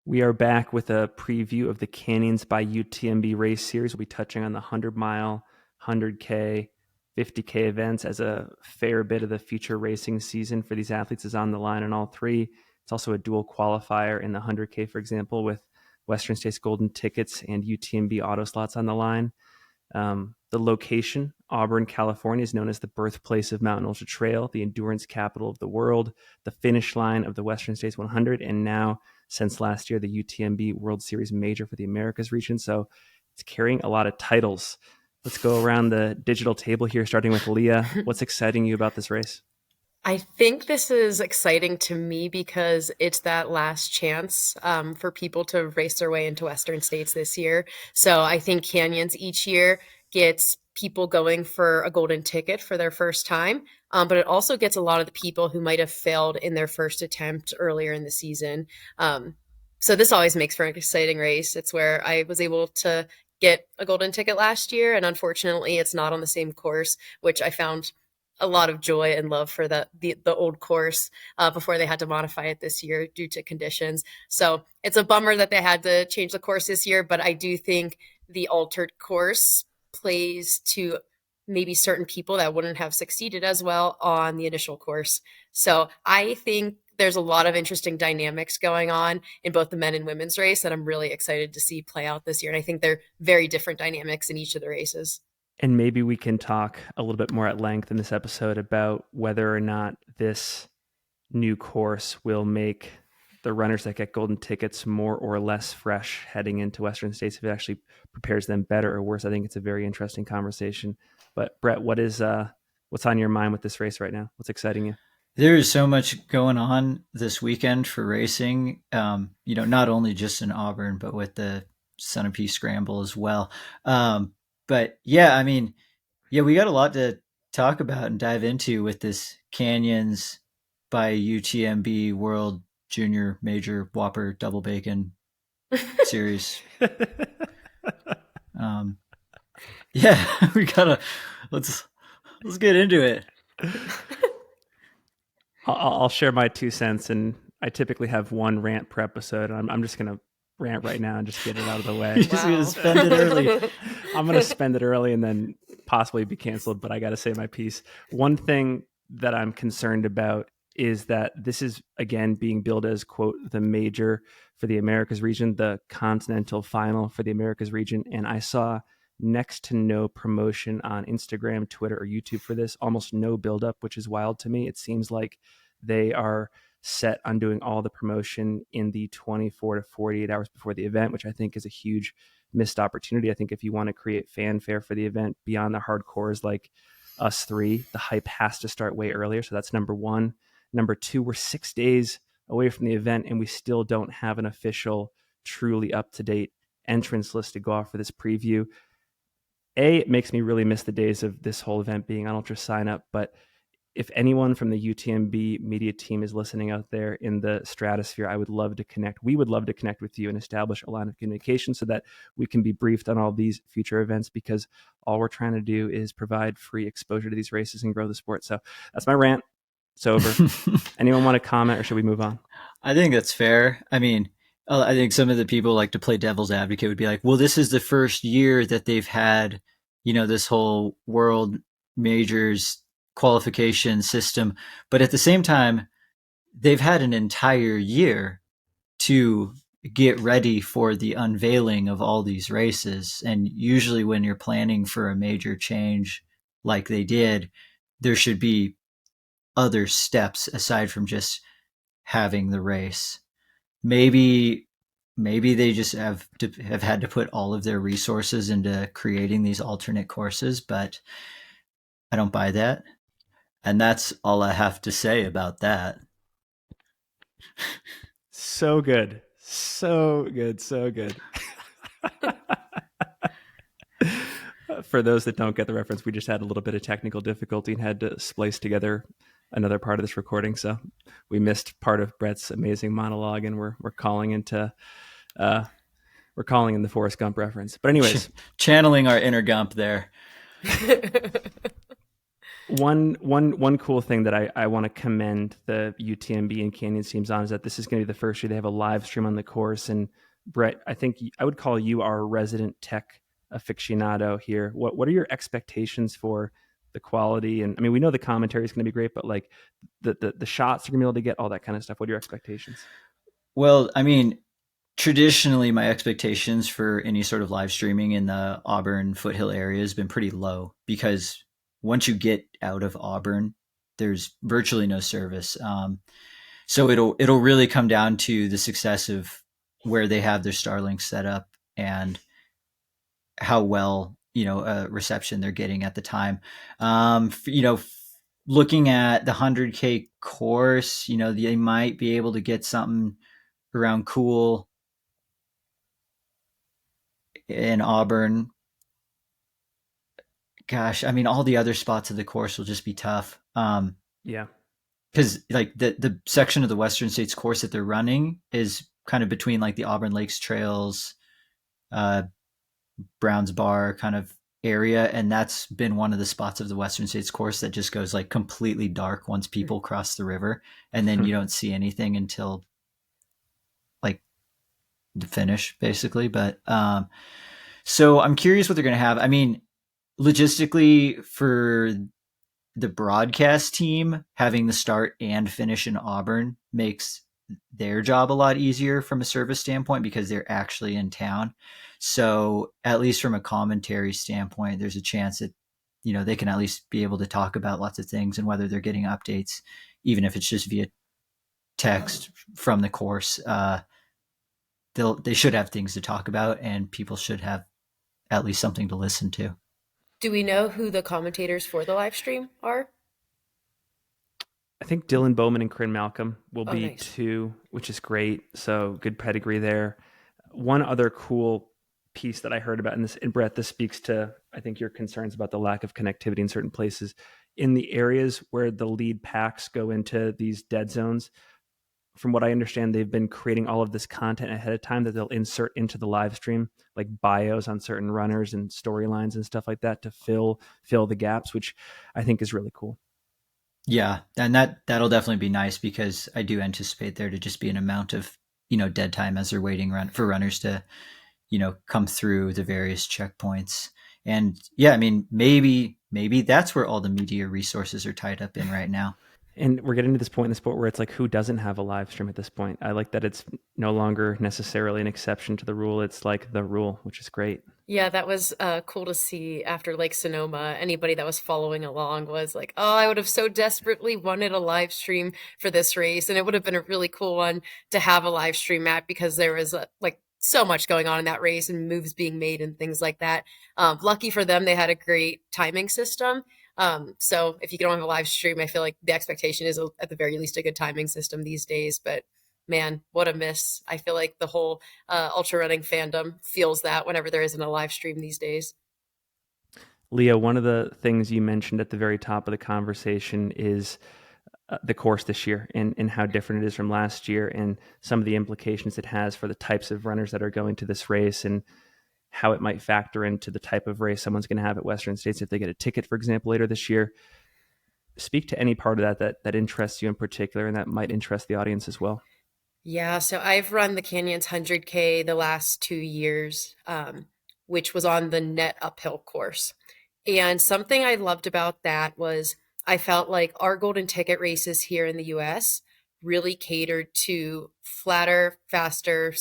We are back with a preview of the Canyons by UTMB race series. We'll be touching on the 100-mile, 100K, 50K events, as a fair bit of the future racing season for these athletes is on the line in all three. It's also a dual qualifier in the 100K, for example, with Western States Golden Tickets and UTMB auto slots on the line. The location, Auburn, California, is known as the birthplace of Mountain Ultra Trail, the endurance capital of the world, the finish line of the Western States 100, and now, since last year, the UTMB World Series major for the Americas region. So it's carrying a lot of titles. Let's go around the digital table here, starting with Leah. What's exciting you about this race? I think this is exciting to me because it's that last chance for people to race their way into Western States this year. So I think Canyons each year gets people going for a golden ticket for their first time, but it also gets a lot of the people who might have failed in their first attempt earlier in the season. So this always makes for an exciting race. It's where I was able to get a golden ticket last year, and unfortunately it's not on the same course, which I found a lot of joy and love for the old course before they had to modify it this year due to conditions. So it's a bummer that they had to change the course this year, but I do think the altered course plays to maybe certain people that wouldn't have succeeded as well on the initial course. So I think there's a lot of interesting dynamics going on in both the men and women's race that I'm really excited to see play out this year. And I think they're very different dynamics in each of the races. And maybe we can talk a little bit more at length in this episode about whether or not this new course will make the runners that get golden tickets more or less fresh heading into Western States, if it actually prepares them better or worse. I think it's a very interesting conversation. But Brett, what's on your mind with this race right now? What's exciting you? There is so much going on this weekend for racing, not only just in Auburn, but with the Centipede Scramble as well. But yeah, we got a lot to talk about and dive into with this Canyons by UTMB World Junior Major Whopper Double Bacon series. Let's get into it. I'll share my 2 cents, and I typically have one rant per episode. I'm just going to rant right now and just get it out of the way. You're just going to spend it early. I'm going to spend it early and then possibly be canceled, but I got to say my piece. One thing that I'm concerned about is that this is, again, being billed as, quote, the major for the Americas region, the continental final for the Americas region. And I saw next to no promotion on Instagram, Twitter, or YouTube for this, almost no buildup, which is wild to me. It seems like they are set on doing all the promotion in the 24 to 48 hours before the event, which I think is a huge missed opportunity. I think if you want to create fanfare for the event beyond the hardcores like us three, the hype has to start way earlier. So that's number one. Number two, we're 6 days away from the event and we still don't have an official, truly up-to-date entrance list to go off for this preview. It makes me really miss the days of this whole event being on Ultra Sign Up, but if anyone from the UTMB media team is listening out there in the stratosphere, I would love to connect. We would love to connect with you and establish a line of communication so that we can be briefed on all these future events, because all we're trying to do is provide free exposure to these races and grow the sport. So that's my rant. It's over. Anyone want to comment, or should we move on? I think that's fair. I think some of the people like to play devil's advocate would be like, well, this is the first year that they've had, this whole world majors qualification system. But at the same time, they've had an entire year to get ready for the unveiling of all these races. And usually when you're planning for a major change like they did, there should be other steps aside from just having the race. Maybe they just have had to put all of their resources into creating these alternate courses, but I don't buy that. And that's all I have to say about that. So good. So good. So good. For those that don't get the reference, we just had a little bit of technical difficulty and had to splice together another part of this recording. So we missed part of Brett's amazing monologue, and we're calling in the Forrest Gump reference. But anyways, channeling our inner Gump there. One cool thing that I want to commend the UTMB and Canyons teams on is that this is going to be the first year they have a live stream on the course. And Brett, I think I would call you our resident tech aficionado here. What are your expectations for the quality? And I mean, we know the commentary is going to be great, but like the shots you're going to be able to get, all that kind of stuff. What are your expectations? Well, I mean, traditionally, my expectations for any sort of live streaming in the Auburn foothill area has been pretty low because once you get out of Auburn, there's virtually no service. So it'll really come down to the success of where they have their Starlink set up and how well reception they're getting at the time. Looking at the 100K course, they might be able to get something around cool in Auburn. Gosh, I mean, all the other spots of the course will just be tough. Yeah. Because like the section of the Western States course that they're running is kind of between like the Auburn Lakes Trails, Browns Bar kind of area, and that's been one of the spots of the Western States course that just goes like completely dark once people cross the river, and then you don't see anything until like the finish, basically. But so I'm curious what they're going to have. I mean, logistically for the broadcast team, having the start and finish in Auburn makes their job a lot easier from a service standpoint because they're actually in town. So at least from a commentary standpoint, there's a chance that, they can at least be able to talk about lots of things and whether they're getting updates, even if it's just via text from the course. They should have things to talk about and people should have at least something to listen to. Do we know who the commentators for the live stream are? I think Dylan Bowman and Corinne Malcolm will be nice. two, which is great. So good pedigree there. One other cool piece that I heard about in this, and Brett, this speaks to, I think, your concerns about the lack of connectivity in certain places. In the areas where the lead packs go into these dead zones, from what I understand, they've been creating all of this content ahead of time that they'll insert into the live stream, like bios on certain runners and storylines and stuff like that to fill the gaps, which I think is really cool. Yeah, and that'll definitely be nice because I do anticipate there to just be an amount of, dead time as they're waiting for runners to, come through the various checkpoints. And yeah, I mean, maybe that's where all the media resources are tied up in right now. And we're getting to this point in the sport where it's like, who doesn't have a live stream at this point? I like that it's no longer necessarily an exception to the rule. It's like the rule, which is great. Yeah, that was cool to see after Lake Sonoma. Anybody that was following along was like, oh, I would have so desperately wanted a live stream for this race. And it would have been a really cool one to have a live stream at because there was like so much going on in that race and moves being made and things like that. Lucky for them, they had a great timing system. So if you don't have a live stream, I feel like the expectation is at the very least a good timing system these days. But man, what a miss. I feel like the whole ultra running fandom feels that whenever there isn't a live stream these days. Leah, one of the things you mentioned at the very top of the conversation is the course this year and how different it is from last year and some of the implications it has for the types of runners that are going to this race and how it might factor into the type of race someone's going to have at Western States if they get a ticket, for example, later this year. Speak to any part of that interests you in particular and that might interest the audience as well. Yeah, so I've run the Canyons 100K the last 2 years, which was on the net uphill course. And something I loved about that was I felt like our golden ticket races here in the US really catered to flatter, faster,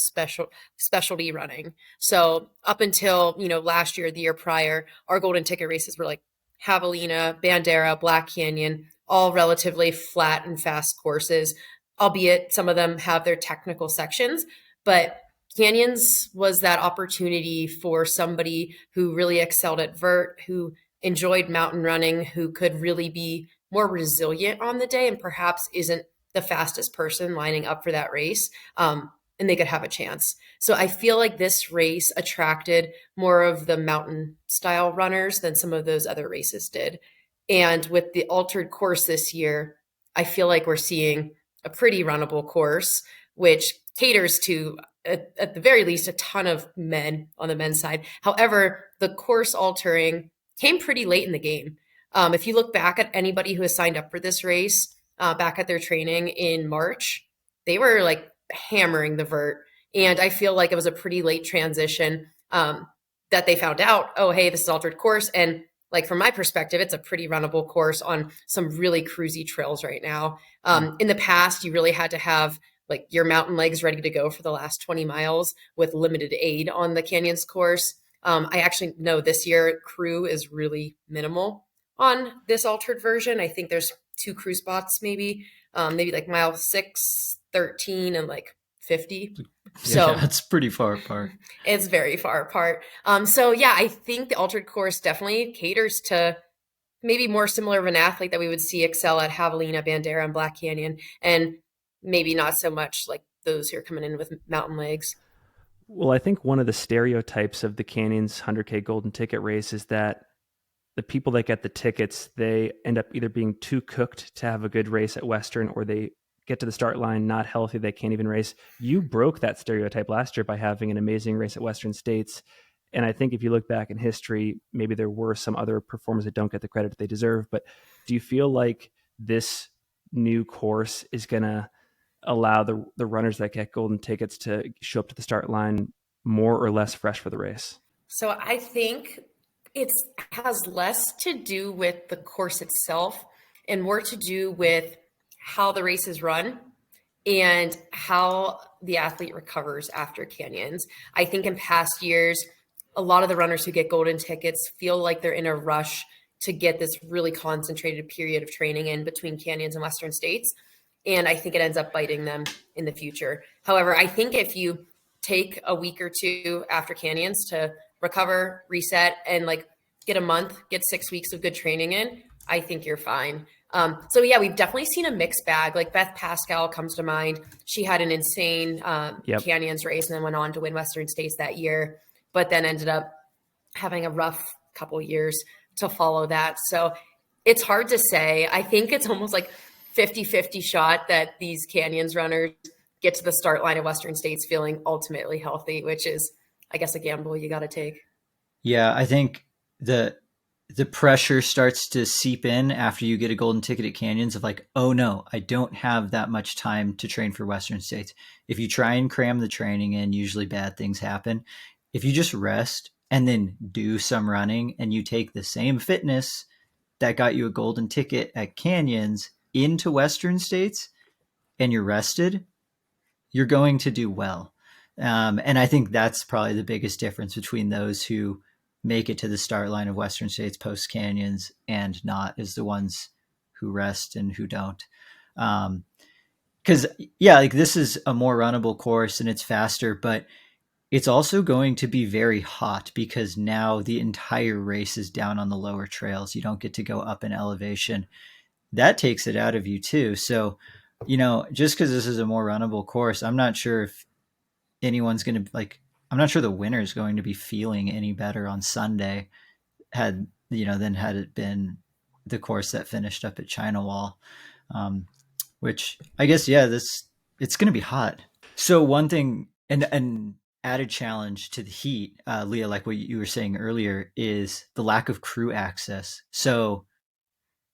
specialty running. So up until, last year, the year prior, our golden ticket races were like Javelina, Bandera, Black Canyon, all relatively flat and fast courses, albeit some of them have their technical sections. But Canyons was that opportunity for somebody who really excelled at vert, who enjoyed mountain running, who could really be more resilient on the day and perhaps isn't the fastest person lining up for that race. And they could have a chance. So I feel like this race attracted more of the mountain style runners than some of those other races did. And with the altered course this year, I feel like we're seeing a pretty runnable course, which caters to, at the very least, a ton of men on the men's side. However, the course altering came pretty late in the game. If you look back at anybody who has signed up for this race, back at their training in March, they were like hammering the vert. And I feel like it was a pretty late transition that they found out, oh, hey, this is altered course. And like from my perspective, it's a pretty runnable course on some really cruisy trails right now. In the past, you really had to have like your mountain legs ready to go for the last 20 miles with limited aid on the Canyons course. I actually know this year crew is really minimal on this altered version. I think there's 2 crew spots, maybe like mile 6, 13, and like 50. So Yeah, it's pretty far apart. it's very far apart. So yeah, I think the altered course definitely caters to maybe more similar of an athlete that we would see excel at Javelina, Bandera, and Black Canyon, and maybe not so much like those who are coming in with mountain legs. Well, I think one of the stereotypes of the Canyons 100K Golden Ticket race is that the people that get the tickets, they end up either being too cooked to have a good race at Western, or they get to the start line not healthy, they can't even race. You broke that stereotype last year by having an amazing race at Western States. And I think if you look back in history, maybe there were some other performers that don't get the credit they deserve. But do you feel like this new course is going to allow the runners that get golden tickets to show up to the start line more or less fresh for the race? So I think it has less to do with the course itself and more to do with how the race is run and how the athlete recovers after canyons. I think in past years, a lot of the runners who get golden tickets feel like they're in a rush to get this really concentrated period of training in between canyons and Western States. And I think it ends up biting them in the future. However, I think if you take a week or two after canyons to recover, reset, and like get a month, get 6 weeks of good training in, I think you're fine. So yeah, we've definitely seen a mixed bag. Like Beth Pascal comes to mind. She had an insane canyons race and then went on to win Western States that year, but then ended up having a rough couple years to follow that. So it's hard to say. I think it's almost like 50-50 shot that these canyons runners get to the start line of Western States feeling ultimately healthy, which is, I guess, a gamble you got to take. Yeah, I think the pressure starts to seep in after you get a golden ticket at Canyons of like, oh no, I don't have that much time to train for Western States. If you try and cram the training in, usually bad things happen. If you just rest and then do some running and you take the same fitness that got you a golden ticket at Canyons into Western States and you're rested, you're going to do well. And I think that's probably the biggest difference between those who make it to the start line of Western States post Canyons and not, is the ones who rest and who don't. Because like this is a more runnable course and it's faster, but it's also going to be very hot because now the entire race is down on the lower trails. You don't get to go up in elevation. That takes it out of you too. So, just because this is a more runnable course, I'm not sure if anyone's going to I'm not sure the winner is going to be feeling any better on Sunday than had it been the course that finished up at China Wall, which I guess, it's going to be hot. So one thing, and an added challenge to the heat, Leah, like what you were saying earlier, is the lack of crew access. So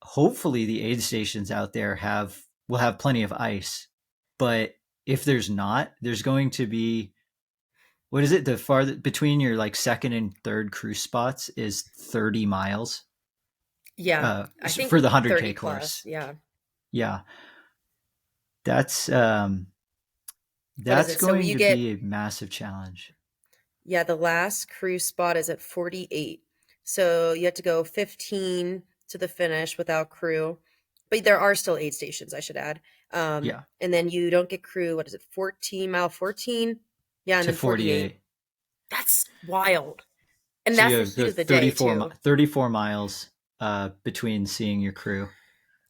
hopefully the aid stations out there will have plenty of ice, but if there's not, there's going to be, what is it? The farther between your like second and third crew spots is 30 miles. Yeah. I think for the 100K course. Yeah. Yeah. That's going to be a massive challenge. Yeah. The last crew spot is at 48. So you have to go 15 to the finish without crew, but there are still aid stations, I should add. And then you don't get crew. What is it? mile 14. Yeah. And then 48. That's wild. And so that's the heat of the 34, day too. 34 miles between seeing your crew.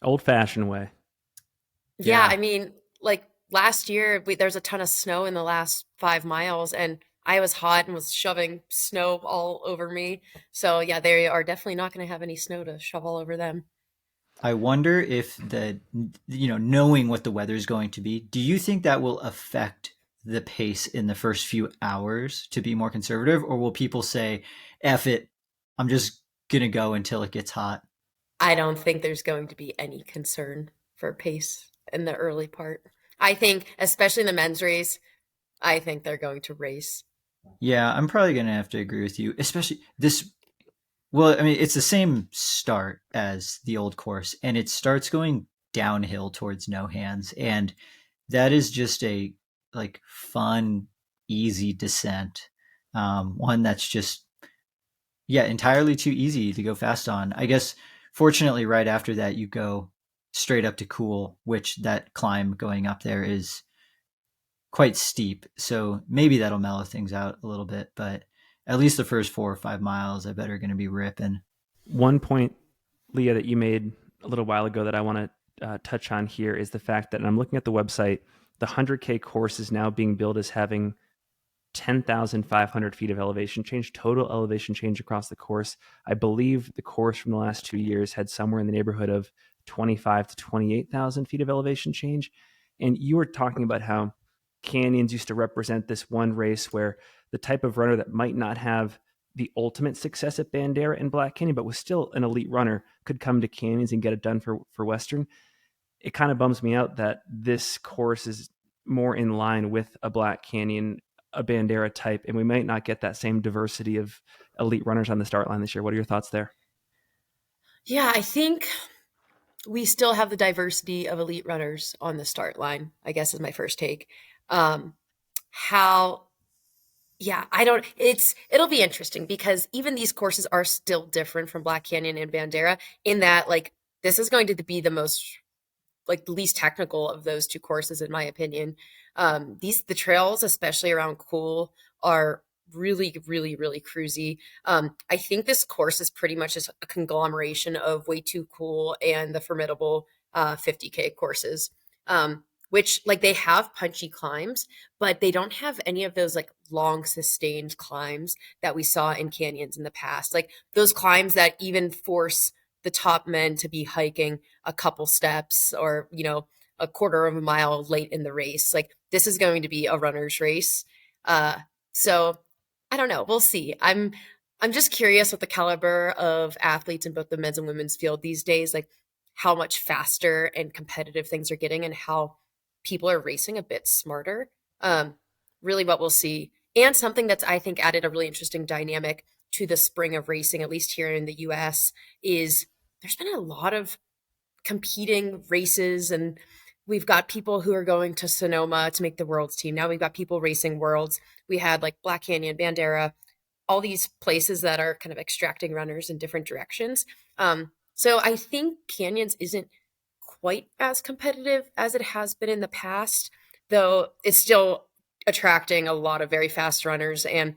Old fashioned way. Yeah. I mean, like last year, there's a ton of snow in the last 5 miles and I was hot and was shoving snow all over me. So yeah, they are definitely not going to have any snow to shove all over them. I wonder if knowing what the weather is going to be, do you think that will affect the pace in the first few hours to be more conservative, or will people say, F it, I'm just going to go until it gets hot? I don't think there's going to be any concern for pace in the early part. I think, especially in the men's race, I think they're going to race. Yeah, I'm probably going to have to agree with you, especially this. Well, I mean, it's the same start as the old course, and it starts going downhill towards no hands. And that is just a like fun, easy descent. One that's just, yeah, entirely too easy to go fast on. I guess, fortunately, right after that, you go straight up to Cool, which that climb going up there is quite steep. So maybe that'll mellow things out a little bit, but at least the first 4 or 5 miles, I bet are going to be ripping. One point, Leah, that you made a little while ago that I want to touch on here is the fact that, and I'm looking at the website, the 100K course is now being billed as having 10,500 feet of elevation change, total elevation change across the course. I believe the course from the last 2 years had somewhere in the neighborhood of 25 to 28,000 feet of elevation change. And you were talking about how canyons used to represent this one race where the type of runner that might not have the ultimate success at Bandera and Black Canyon, but was still an elite runner, could come to canyons and get it done for Western. It kind of bums me out that this course is more in line with a Black Canyon, a Bandera type, and we might not get that same diversity of elite runners on the start line this year. What are your thoughts there? Yeah, I think we still have the diversity of elite runners on the start line, I guess is my first take. Um, how Yeah, I don't it'll be interesting because even these courses are still different from Black Canyon and Bandera in that like this is going to be the most like the least technical of those two courses in my opinion. The trails, especially around Cool, are really, really, really cruisy. I think this course is pretty much just a conglomeration of Way Too Cool and the formidable 50K courses. Which like they have punchy climbs, but they don't have any of those like long sustained climbs that we saw in canyons in the past. Like those climbs that even force the top men to be hiking a couple steps or, a quarter of a mile late in the race. Like this is going to be a runner's race. So I don't know. We'll see. I'm just curious with the caliber of athletes in both the men's and women's field these days, like how much faster and competitive things are getting and how people are racing a bit smarter. Um, Really what we'll see. And something that's I think added a really interesting dynamic to the spring of racing, at least here in the US, is there's been a lot of competing races and we've got people who are going to Sonoma to make the world's team. Now we've got people racing worlds. We had like Black Canyon, Bandera, all these places that are kind of extracting runners in different directions. So I think Canyons isn't quite as competitive as it has been in the past, though it's still attracting a lot of very fast runners and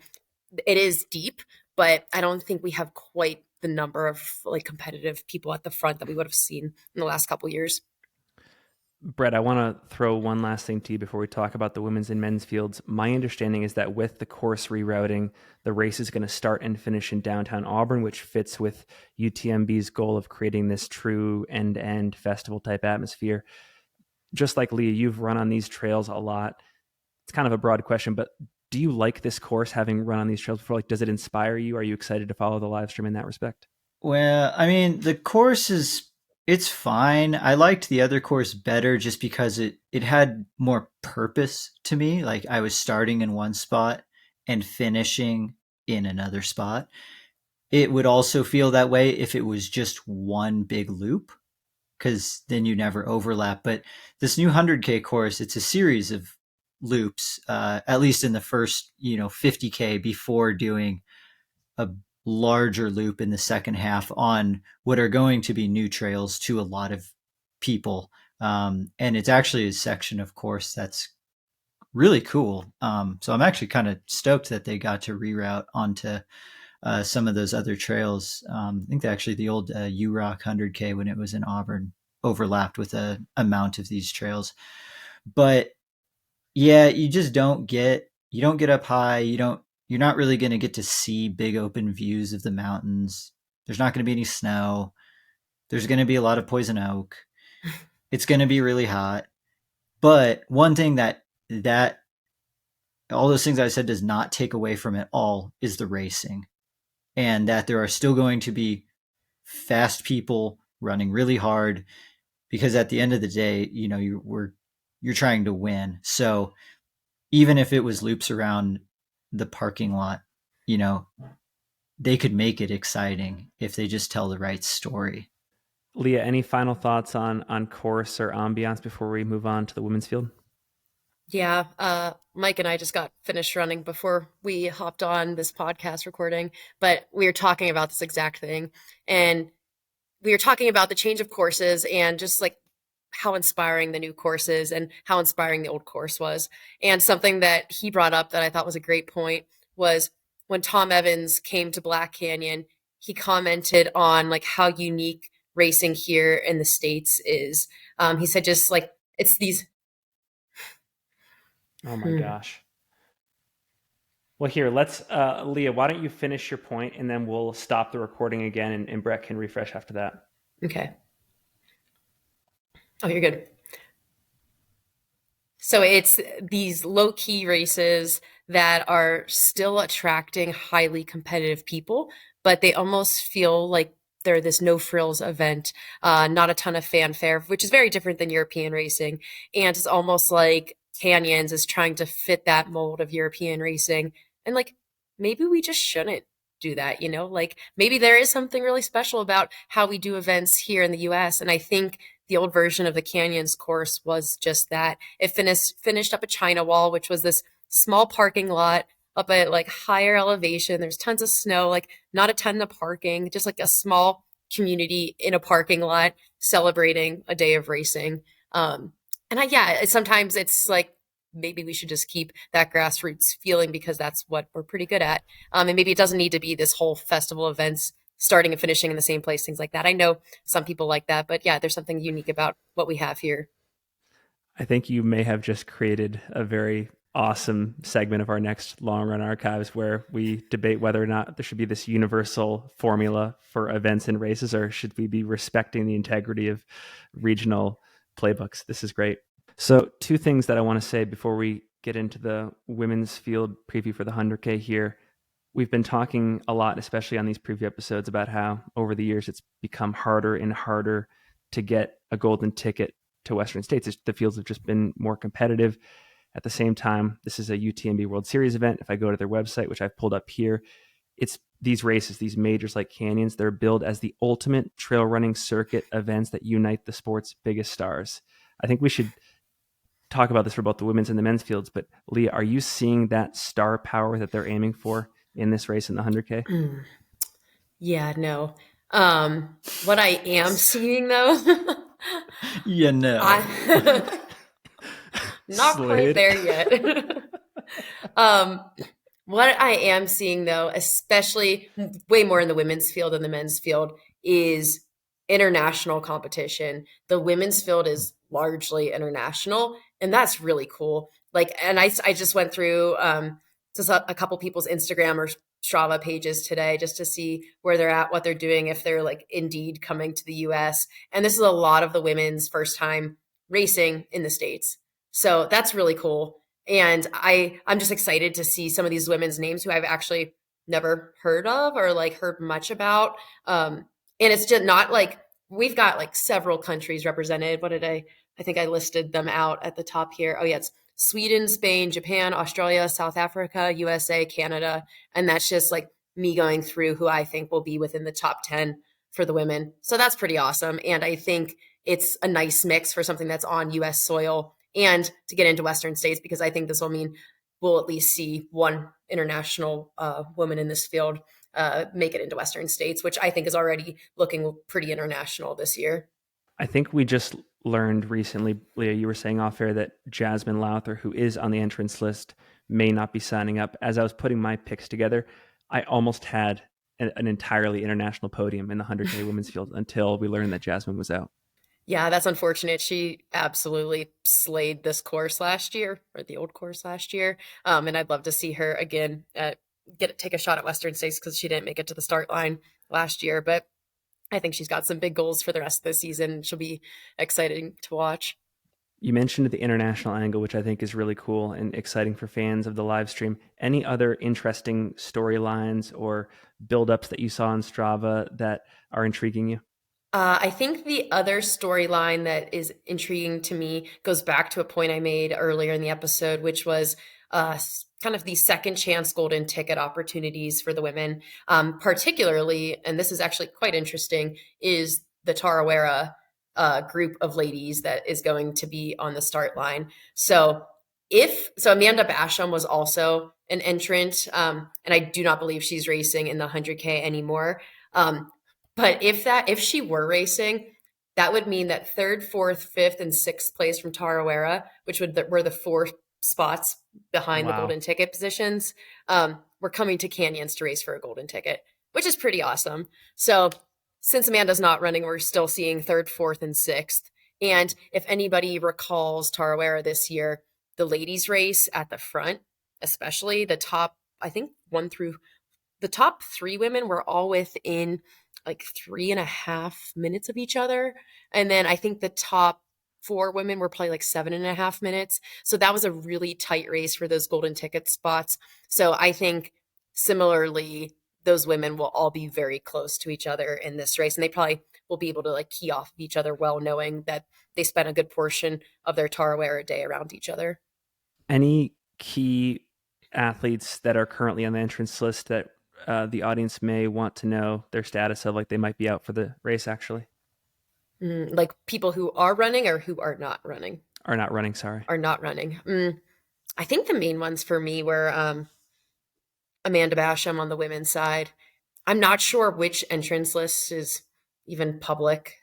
it is deep, but I don't think we have quite the number of like competitive people at the front that we would have seen in the last couple years. Brett, I want to throw one last thing to you before we talk about the women's and men's fields. My understanding is that with the course rerouting, the race is going to start and finish in downtown Auburn, which fits with UTMB's goal of creating this true end-to-end festival type atmosphere. Just like Leah, you've run on these trails a lot. It's kind of a broad question, but do you like this course having run on these trails before? Like, does it inspire you? Are you excited to follow the live stream in that respect? Well, I mean, the course it's fine. I liked the other course better just because it had more purpose to me. Like I was starting in one spot and finishing in another spot. It would also feel that way if it was just one big loop, because then you never overlap. But this new 100K course, it's a series of loops, at least in the first 50K, before doing a larger loop in the second half on what are going to be new trails to a lot of people. And it's actually a section of course that's really cool. So I'm actually kind of stoked that they got to reroute onto some of those other trails. I think that actually the old URock 100K when it was in Auburn overlapped with a amount of these trails. But yeah, you don't get up high. You're not really going to get to see big open views of the mountains. There's not going to be any snow. There's going to be a lot of poison oak. It's going to be really hot. But one thing that all those things I said does not take away from it all is the racing. And that there are still going to be fast people running really hard, because at the end of the day, you're trying to win. So even if it was loops around the parking lot, they could make it exciting if they just tell the right story. Leah, any final thoughts on course or ambiance before we move on to the women's field? Yeah, Mike and I just got finished running before we hopped on this podcast recording, but we were talking about this exact thing. And we were talking about the change of courses and just like how inspiring the new course is and how inspiring the old course was. And something that he brought up that I thought was a great point was when Tom Evans came to Black Canyon, he commented on like how unique racing here in the States is. He said just like it's these. Oh my gosh. Well, here, let's, Leah, why don't you finish your point and then we'll stop the recording again and Brett can refresh after that. Okay. Oh, you're good. So it's these low-key races that are still attracting highly competitive people, but they almost feel like they're this no-frills event, not a ton of fanfare, which is very different than European racing. And it's almost like Canyons is trying to fit that mold of European racing. And like, maybe we just shouldn't do that, Like maybe there is something really special about how we do events here in the US. And I think the old version of the Canyons course was just that. It finished up a China Wall, which was this small parking lot up at like higher elevation. There's tons of snow, like not a ton of parking, just like a small community in a parking lot celebrating a day of racing. Sometimes it's like maybe we should just keep that grassroots feeling because that's what we're pretty good at. And maybe it doesn't need to be this whole festival events starting and finishing in the same place, things like that. I know some people like that, but yeah, there's something unique about what we have here. I think you may have just created a very awesome segment of our next long run archives where we debate whether or not there should be this universal formula for events and races, or should we be respecting the integrity of regional playbooks. This is great. So two things that I want to say before we get into the women's field preview for the 100K here. We've been talking a lot, especially on these preview episodes, about how over the years it's become harder and harder to get a golden ticket to Western States. The fields have just been more competitive. At the same time, this is a UTMB World Series event. If I go to their website, which I've pulled up here, it's these races, these majors like Canyons, they're billed as the ultimate trail running circuit events that unite the sport's biggest stars. I think we should talk about this for both the women's and the men's fields, but Leah, are you seeing that star power that they're aiming for in this race in the 100K? Yeah, no. What I am seeing though, not quite there yet. What I am seeing though, especially way more in the women's field than the men's field, is international competition. The women's field is largely international, and that's really cool. Like, and I just went through just a couple people's Instagram or Strava pages today just to see where they're at, what they're doing, if they're like indeed coming to the US. And this is a lot of the women's first time racing in the States. So that's really cool. And I'm just excited to see some of these women's names who I've actually never heard of or like heard much about. And it's just not like we've got like several countries represented. I think I listed them out at the top here. Oh yeah, it's Sweden, Spain, Japan, Australia, South Africa, USA, Canada. And that's just like me going through who I think will be within the top 10 for the women. So that's pretty awesome. And I think it's a nice mix for something that's on US soil and to get into Western states, because I think this will mean we'll at least see one international woman in this field make it into Western states, which I think is already looking pretty international this year. I think we just learned recently, Leah, you were saying off air that Jasmine Lowther, who is on the entrance list, may not be signing up. As I was putting my picks together, I almost had an entirely international podium in the 100K women's field until we learned that Jasmine was out. Yeah, that's unfortunate. She absolutely slayed this course last year, or the old course last year. And I'd love to see her again take a shot at Western States because she didn't make it to the start line last year. But I think she's got some big goals for the rest of the season. She'll be exciting to watch. You mentioned the international angle, which I think is really cool and exciting for fans of the live stream. Any other interesting storylines or buildups that you saw on Strava that are intriguing you? I think the other storyline that is intriguing to me goes back to a point I made earlier in the episode, which was kind of the second chance golden ticket opportunities for the women. Particularly, and this is actually quite interesting, is the Tarawera group of ladies that is going to be on the start line. So Amanda Basham was also an entrant, and I do not believe she's racing in the 100K anymore. But if she were racing, that would mean that third, fourth, fifth, and sixth place from Tarawera, which were the four spots behind the Wow. golden ticket positions, were coming to Canyons to race for a golden ticket, which is pretty awesome. So since Amanda's not running, we're still seeing third, fourth, and sixth. And if anybody recalls Tarawera this year, the ladies race at the front, especially the top, I think the top three women were all within like 3.5 minutes of each other. And then I think the top four women were probably like 7.5 minutes. So that was a really tight race for those golden ticket spots. So I think similarly, those women will all be very close to each other in this race. And they probably will be able to like key off of each other well, knowing that they spent a good portion of their Tarawera day around each other. Any key athletes that are currently on the entrance list that the audience may want to know their status of, like they might be out for the race actually? Like people who are running or who are not running? Are not running, sorry. Are not running. I think the main ones for me were Amanda Basham on the women's side. I'm not sure which entrance list is even public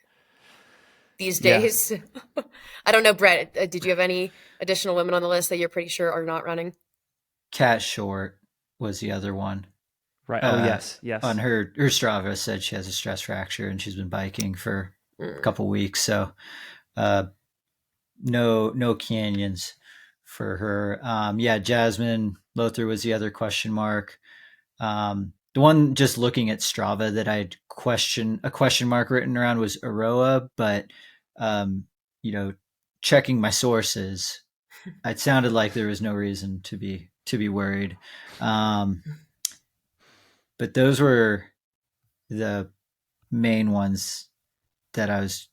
these days. Yeah. I don't know, Brett, did you have any additional women on the list that you're pretty sure are not running? Cat Short was the other one. Right. Oh, yes. On her Strava said she has a stress fracture and she's been biking for a couple weeks. So no Canyons for her. Jasmine Lothar was the other question mark. The one just looking at Strava that I'd a question mark written around was Aroa, but checking my sources, it sounded like there was no reason to be worried. But those were the main ones that I was,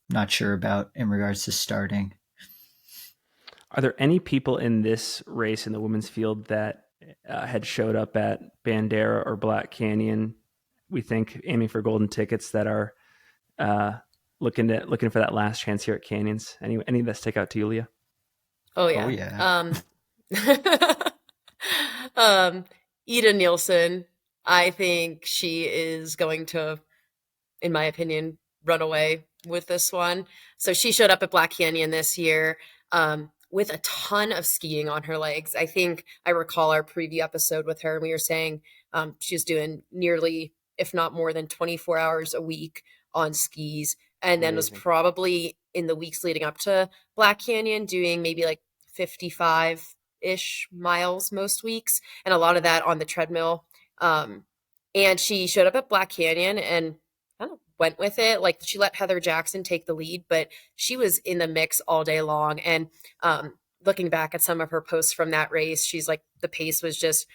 not sure about in regards to starting. Are there any people in this race in the women's field that had showed up at Bandera or Black Canyon, we think aiming for golden tickets, that are looking for that last chance here at Canyons? Any that stick out to you, Leah? Oh yeah. Ida Nielsen, I think she is going to, in my opinion, run away with this one. So she showed up at Black Canyon this year with a ton of skiing on her legs. I think I recall our preview episode with her, and we were saying she's doing nearly, if not more than 24 hours a week on skis. And then was probably in the weeks leading up to Black Canyon doing maybe like 55-ish miles most weeks, and a lot of that on the treadmill. And she showed up at Black Canyon and kind of went with it. Like, she let Heather Jackson take the lead, but she was in the mix all day long. And looking back at some of her posts from that race, she's like, the pace was just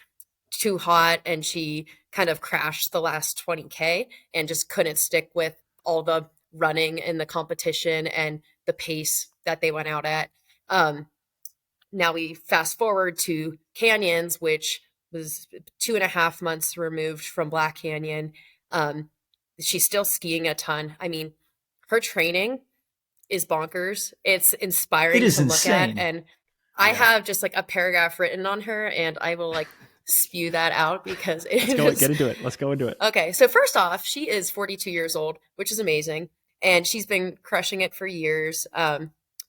too hot, and she kind of crashed the last 20K and just couldn't stick with all the running and the competition and the pace that they went out at. Now we fast forward to Canyons, which was 2.5 months removed from Black Canyon. She's still skiing a ton. I mean, her training is bonkers. It's inspiring to look at. And I have just like a paragraph written on her, and I will like spew that out because get into it. Let's go into it. Okay. So first off, she is 42 years old, which is amazing. And she's been crushing it for years.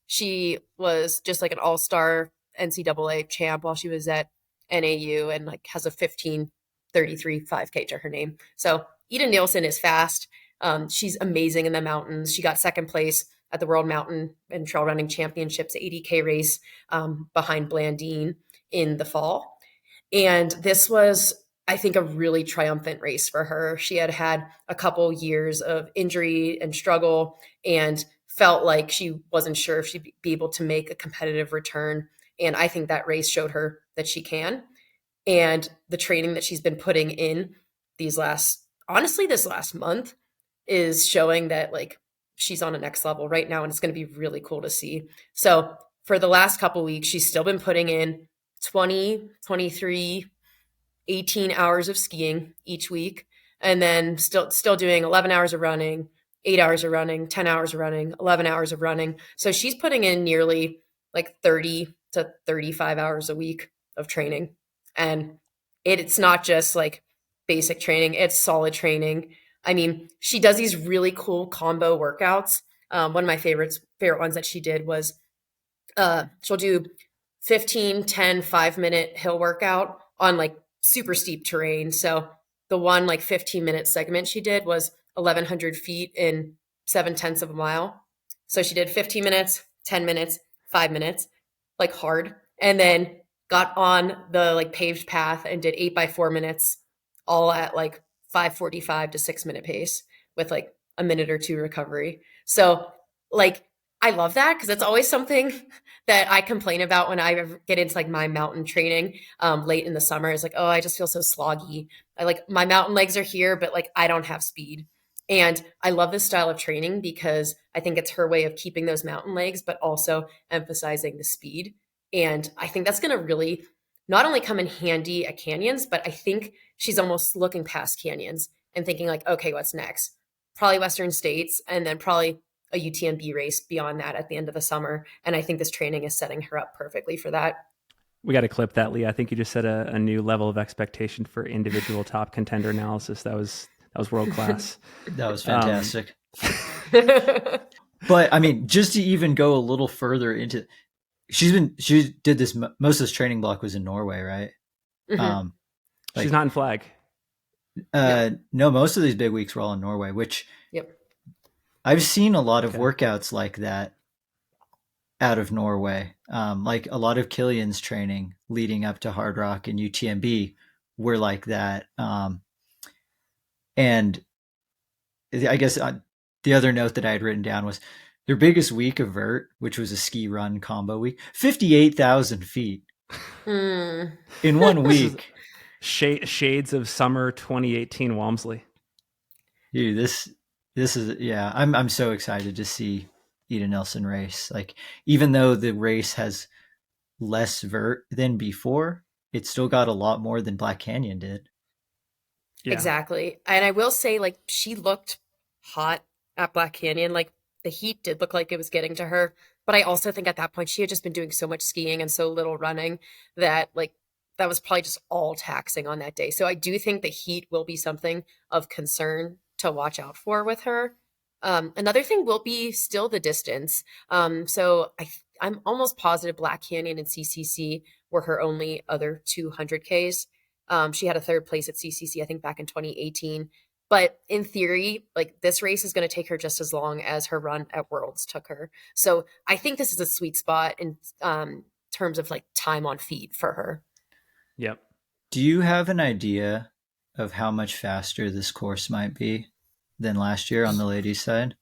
She was just like an all-star NCAA champ while she was at NAU, and like has a 15:33 5K to her name. So Ida Nielsen is fast. She's amazing in the mountains. She got second place at the World Mountain and Trail Running Championships 80K race behind Blandine in the fall. And this was, I think, a really triumphant race for her. She had had a couple years of injury and struggle, and felt like she wasn't sure if she'd be able to make a competitive return. And I think that race showed her that she can. And the training that she's been putting in this last month is showing that like she's on a next level right now, and it's going to be really cool to see. So for the last couple weeks, she's still been putting in 20, 23, 18 hours of skiing each week, and then still doing 11 hours of running, 8 hours of running, 10 hours of running, 11 hours of running. So she's putting in nearly like 30 to 35 hours a week of training. And it's not just like basic training, it's solid training. I mean, she does these really cool combo workouts. One of my favorite ones that she did was she'll do 15, 10, 5-minute hill workout on like super steep terrain. So the one like 15-minute segment she did was 1,100 feet in 7/10 of a mile. So she did 15 minutes, 10 minutes, 5 minutes, like hard, and then got on the like paved path and did 8x4 minutes, all at like 5:45 to 6-minute pace with like a minute or two recovery. So like I love that because it's always something that I complain about when I get into like my mountain training late in the summer. It's like, oh, I just feel so sloggy. I like my mountain legs are here, but like I don't have speed. And I love this style of training because I think it's her way of keeping those mountain legs, but also emphasizing the speed. And I think that's going to really not only come in handy at canyons, but I think she's almost looking past canyons and thinking like, okay, what's next? Probably Western States, and then probably a UTMB race beyond that at the end of the summer. And I think this training is setting her up perfectly for that. We got to clip that, Leah. I think you just set a new level of expectation for individual top contender analysis. That was world class. That was fantastic. But I mean, just to even go a little further into, she did this, most of this training block was in Norway, right? Mm-hmm. She's not in Flag. No, most of these big weeks were all in Norway, which yep. I've seen a lot of workouts like that out of Norway. Like a lot of Killian's training leading up to Hard Rock and UTMB were like that. And I guess the other note that I had written down was their biggest week of vert, which was a ski run combo week, 58,000 feet in 1 week. Shades of summer 2018 Walmsley. Dude, this is, yeah, I'm so excited to see Ida Nilsson race. Like, even though the race has less vert than before, it still got a lot more than Black Canyon did. Yeah. Exactly. And I will say, like, she looked hot at Black Canyon. Like, the heat did look like it was getting to her. But I also think at that point, she had just been doing so much skiing and so little running that, like, that was probably just all taxing on that day. So I do think the heat will be something of concern to watch out for with her. Another thing will be still the distance. So I'm almost positive Black Canyon and CCC were her only other 200Ks. She had a third place at CCC, I think, back in 2018. But in theory, like, this race is going to take her just as long as her run at Worlds took her. So I think this is a sweet spot in terms of like time on feet for her. Yep. Do you have an idea of how much faster this course might be than last year on the ladies' side?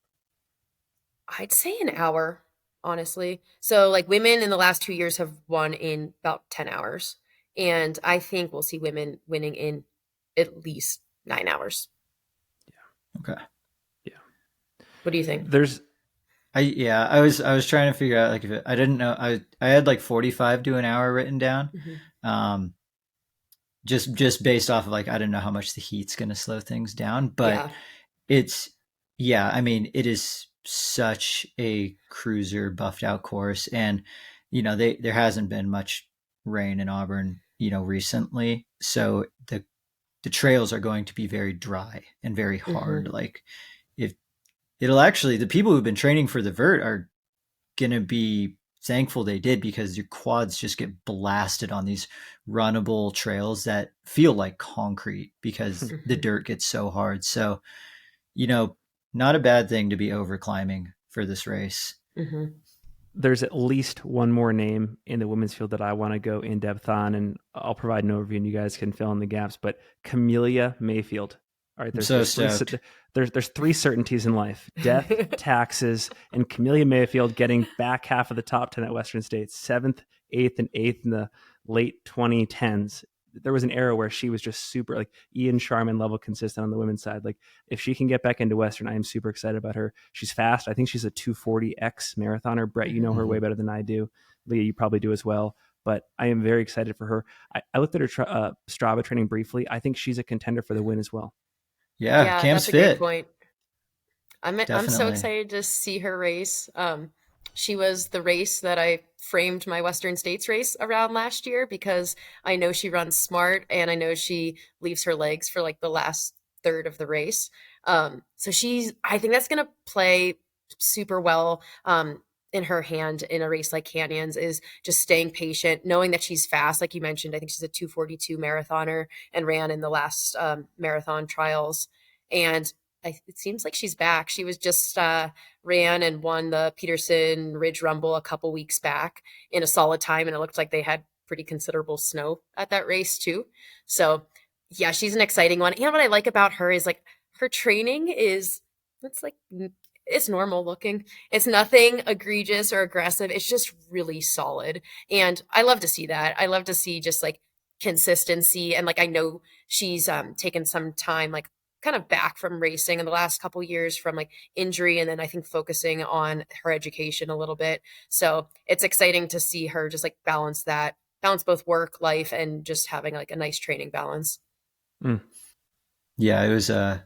I'd say an hour, honestly. So like women in the last 2 years have won in about 10 hours. And I think we'll see women winning in at least 9 hours. Yeah. Okay. Yeah. What do you think? I was trying to figure out, like, if I didn't know, I had like 45 to an hour written down. Mm-hmm. Just based off of, like, I don't know how much the heat's going to slow things down, but I mean, it is such a cruiser buffed out course. And, you know, there hasn't been much rain in Auburn, you know, recently. So the trails are going to be very dry and very hard. Mm-hmm. Like, if it'll actually, the people who've been training for the vert are going to be thankful they did, because your quads just get blasted on these runnable trails that feel like concrete because the dirt gets so hard. So, you know, not a bad thing to be over climbing for this race. Mm-hmm. There's at least one more name in the women's field that I want to go in depth on, and I'll provide an overview and you guys can fill in the gaps. But Camellia Mayfield. All right, there's three certainties in life: death, taxes, and Camellia Mayfield getting back half of the top 10 at Western States, 7th, 8th, and 8th in the late 2010s. there was an era where she was just super like Ian Sharman level consistent on the women's side. Like if she can get back into Western, I am super excited about her. She's fast. I think she's a 240X marathoner. Brett, you know her way better than I do. Leah, you probably do as well. But I am very excited for her. I looked at her Strava training briefly. I think she's a contender for the win as well. Yeah, Cam's that's a fit. great point. I'm so Definitely. excited to see her race. She was the race that I framed my Western States race around last year because I know she runs smart and I know she leaves her legs for like the last third of the race. So I think that's going to play super well in her hand in a race like Canyons is just staying patient, knowing that she's fast. Like you mentioned, I think she's a 242 marathoner and ran in the last marathon trials. And it seems like she's back. She was just ran and won the Peterson Ridge Rumble a couple weeks back in a solid time, and it looked like they had pretty considerable snow at that race too. So yeah, she's an exciting one. And what I like about her is like her training it's normal looking. It's nothing egregious or aggressive. It's just really solid. And I love to see that. I love to see just like consistency. And like I know she's taken some time like kind of back from racing in the last couple years from like injury and then I think focusing on her education a little bit. So it's exciting to see her just like balance both work, life, and just having like a nice training balance. Yeah, it was I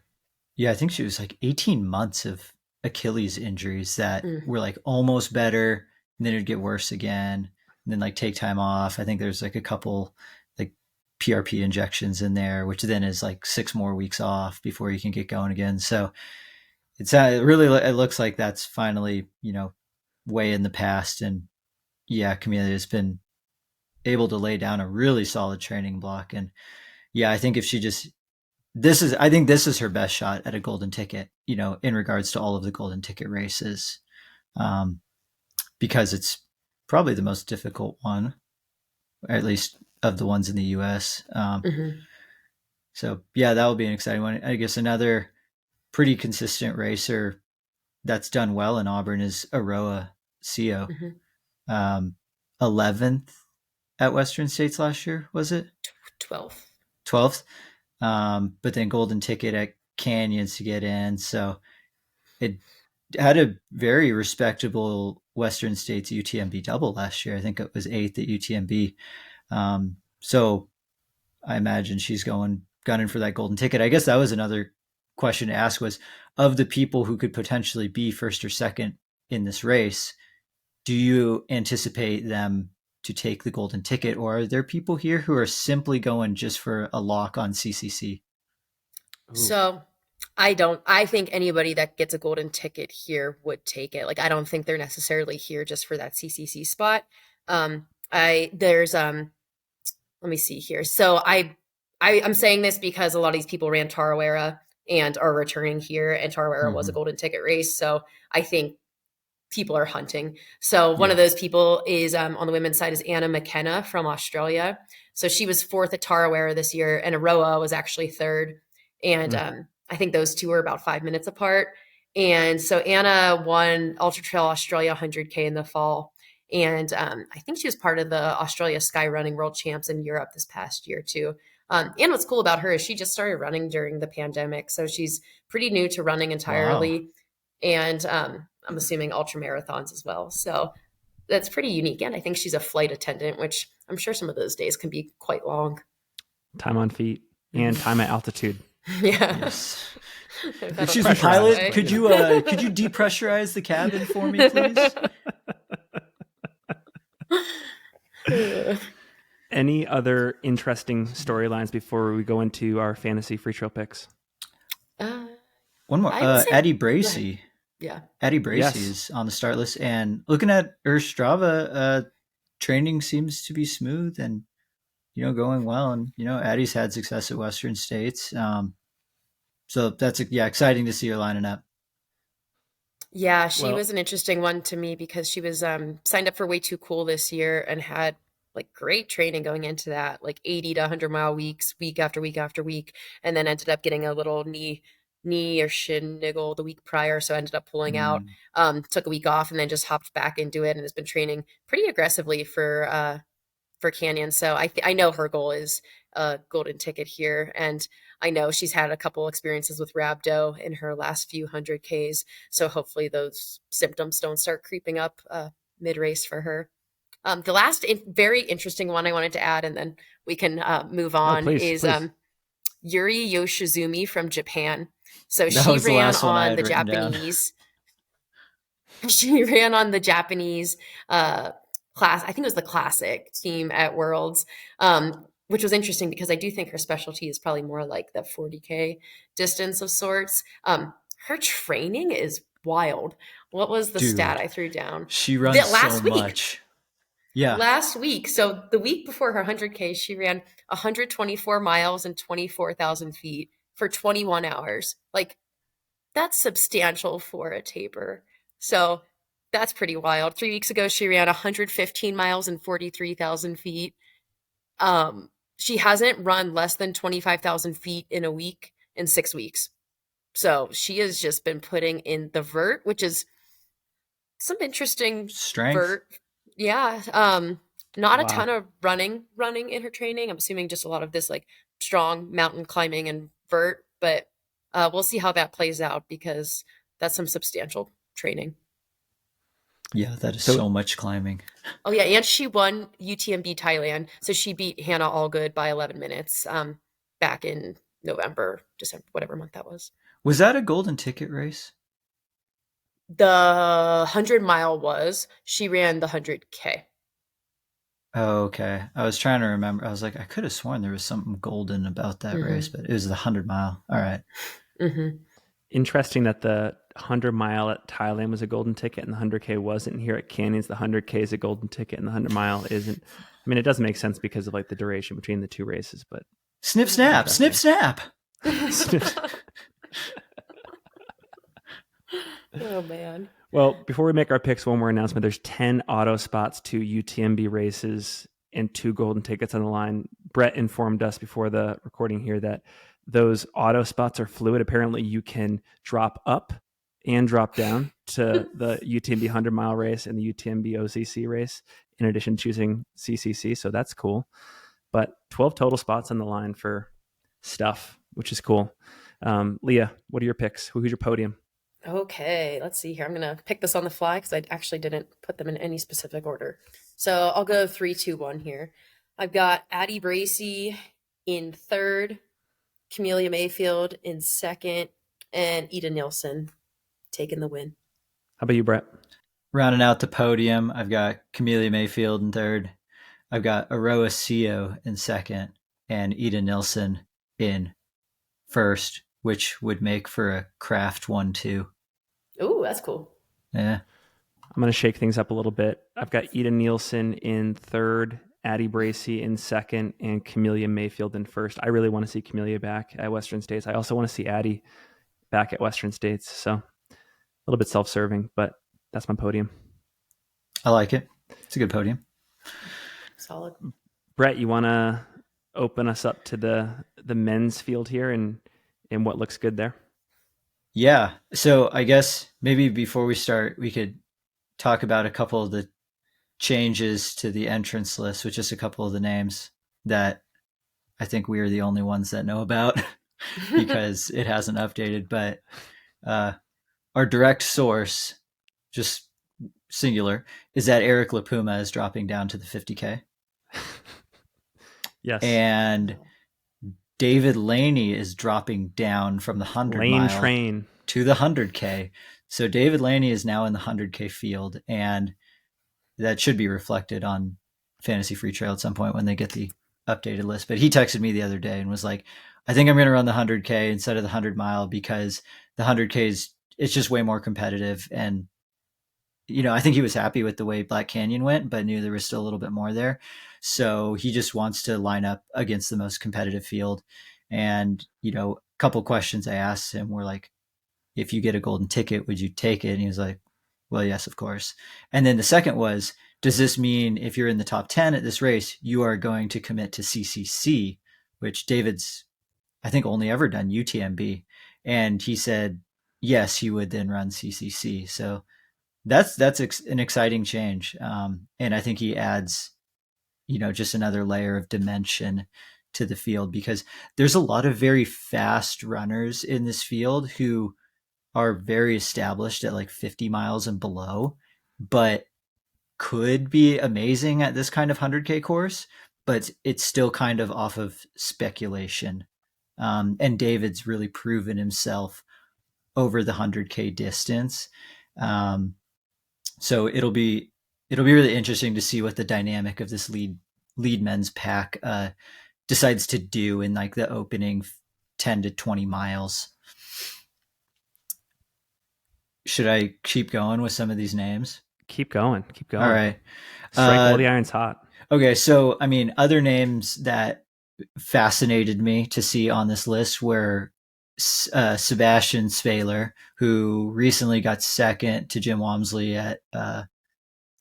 think she was like 18 months of Achilles injuries that were like almost better, and then it'd get worse again, and then like take time off. I think there's like a couple like PRP injections in there, which then is like 6 more weeks off before you can get going again. So it looks like that's finally, way in the past. And yeah, Camila has been able to lay down a really solid training block. And yeah, I think if she just, this is her best shot at a golden ticket, in regards to all of the golden ticket races, because it's probably the most difficult one, or at least of the ones in the US. So yeah, that will be an exciting one. I guess another pretty consistent racer that's done well in Auburn is Aroa Sio. 11th at Western States last year, was it? 12th. But then golden ticket at Canyons to get in. So it had a very respectable Western States UTMB double last year. I think it was 8th at UTMB. So I imagine she's gunning for that golden ticket. I guess that was another question to ask was, of the people who could potentially be first or second in this race, do you anticipate them to take the golden ticket, or are there people here who are simply going just for a lock on CCC? So I think anybody that gets a golden ticket here would take it. Like, I don't think they're necessarily here just for that CCC spot. Let me see here. So I'm saying this because a lot of these people ran Tarawera and are returning here, and Tarawera was a golden ticket race. So I think people are hunting. So one of those people is on the women's side is Anna McKenna from Australia. So she was 4th at Tarawera this year, and Aroa was actually 3rd. And I think those two are about 5 minutes apart. And so Anna won Ultra Trail Australia 100K in the fall. And I think she was part of the Australia Sky Running World Champs in Europe this past year too. And what's cool about her is she just started running during the pandemic. So she's pretty new to running entirely. Wow. And I'm assuming ultra marathons as well. So that's pretty unique. And I think she's a flight attendant, which I'm sure some of those days can be quite long. Time on feet and time at altitude. Yeah. Yes. Excuse me, pilot. Could you depressurize the cabin for me, please? Any other interesting storylines before we go into our fantasy free trail picks? One more. Addie Bracey. Yeah. Addie Bracey is on the start list, and looking at her Strava, training seems to be smooth and, going well. And, Addie's had success at Western States. So that's, exciting to see her lining up. Yeah, she was an interesting one to me because she was signed up for Way Too Cool this year and had like great training going into that, like 80 to 100 mile weeks, week after week after week, and then ended up getting a little knee or shin niggle the week prior, so ended up pulling out. Took a week off and then just hopped back into it and has been training pretty aggressively for Canyon. So I know her goal is a golden ticket here. And I know she's had a couple experiences with rhabdo in her last few 100Ks. So hopefully those symptoms don't start creeping up mid-race for her. The last very interesting one I wanted to add, and then we can move on, is Yuri Yoshizumi from Japan. So she ran on the Japanese. She ran on the Japanese class. I think it was the classic team at Worlds, which was interesting because I do think her specialty is probably more like the 40K distance of sorts. Her training is wild. What was the stat I threw down? She runs so much. Yeah. Last week. So the week before her 100K, she ran 124 miles and 24,000 feet for 21 hours. Like, that's substantial for a taper. So that's pretty wild. 3 weeks ago, she ran 115 miles and 43,000 feet. She hasn't run less than 25,000 feet in a week in 6 weeks. So she has just been putting in the vert, which is some interesting strength. Vert. Yeah. Not a ton of running in her training. I'm assuming just a lot of this like strong mountain climbing and vert, but we'll see how that plays out because that's some substantial training. Yeah, that is so much climbing. Oh yeah, and she won UTMB Thailand, so she beat Hannah Allgood by 11 minutes back in November, December, whatever month that was. Was that a golden ticket race? The 100-mile was. She ran the 100K. Oh, okay. I was trying to remember. I was like, I could have sworn there was something golden about that race, but it was the 100-mile. All right. Mm-hmm. Interesting that the 100-mile at Thailand was a golden ticket and the 100K wasn't. Here at Canyons, the 100K is a golden ticket and the 100-mile isn't. I mean, it doesn't make sense because of like the duration between the two races, but snip, snap, snip, snap. Oh, man. Well, before we make our picks, one more announcement. There's 10 auto spots to UTMB races and 2 golden tickets on the line. Brett informed us before the recording here that those auto spots are fluid. Apparently, you can drop up and drop down to the UTMB 100-mile race and the UTMB OCC race, in addition to choosing CCC. So that's cool. But 12 total spots on the line for stuff, which is cool. Leah, what are your picks? Who's your podium? Okay, let's see here. I'm going to pick this on the fly because I actually didn't put them in any specific order. So I'll go 3, 2, 1 here. I've got Addie Bracey in third, Camelia Mayfield in second, and Ida Nilsson taking the win. How about you, Brett? Rounding out the podium, I've got Camelia Mayfield in third. I've got Aroa Sio in second, and Ida Nilsson in first, which would make for a craft 1-2. Ooh, that's cool. Yeah. I'm going to shake things up a little bit. I've got Ida Nielsen in third, Addie Bracey in second, and Camelia Mayfield in first. I really want to see Camelia back at Western States. I also want to see Addie back at Western States. So a little bit self-serving, but that's my podium. I like it. It's a good podium. Solid. Brett, you want to open us up to the men's field here and what looks good there? Yeah. So I guess maybe before we start, we could talk about a couple of the changes to the entrance list with just a couple of the names that I think we are the only ones that know about because it hasn't updated. But our direct source, just singular, is that Eric LaPuma is dropping down to the 50K. Yes. And David Laney is dropping down from the 100-mile train to the 100K. So David Laney is now in the 100K field, and that should be reflected on Fantasy Free Trail at some point when they get the updated list. But he texted me the other day and was like, I think I'm going to run the 100K instead of the 100-mile because the 100K it's just way more competitive. And, you know, I think he was happy with the way Black Canyon went, but knew there was still a little bit more there. So he just wants to line up against the most competitive field. And, you know, a couple questions I asked him were like, if you get a golden ticket, would you take it? And he was like, well, yes, of course. And then the second was, does this mean if you're in the top 10 at this race, you are going to commit to CCC, which David's, I think, only ever done UTMB. And he said, yes, he would then run CCC. So that's an exciting change. And I think he adds, you know, just another layer of dimension to the field, because there's a lot of very fast runners in this field who are very established at like 50 miles and below, but could be amazing at this kind of 100K course, but it's still kind of off of speculation. And David's really proven himself over the 100K distance. So it'll be really interesting to see what the dynamic of this lead men's pack decides to do in like the opening 10 to 20 miles. Should I keep going with some of these names? Keep going. All right. Strike while the iron's hot. Okay, so I mean, other names that fascinated me to see on this list were Sebastian Sveiler, who recently got second to Jim Walmsley at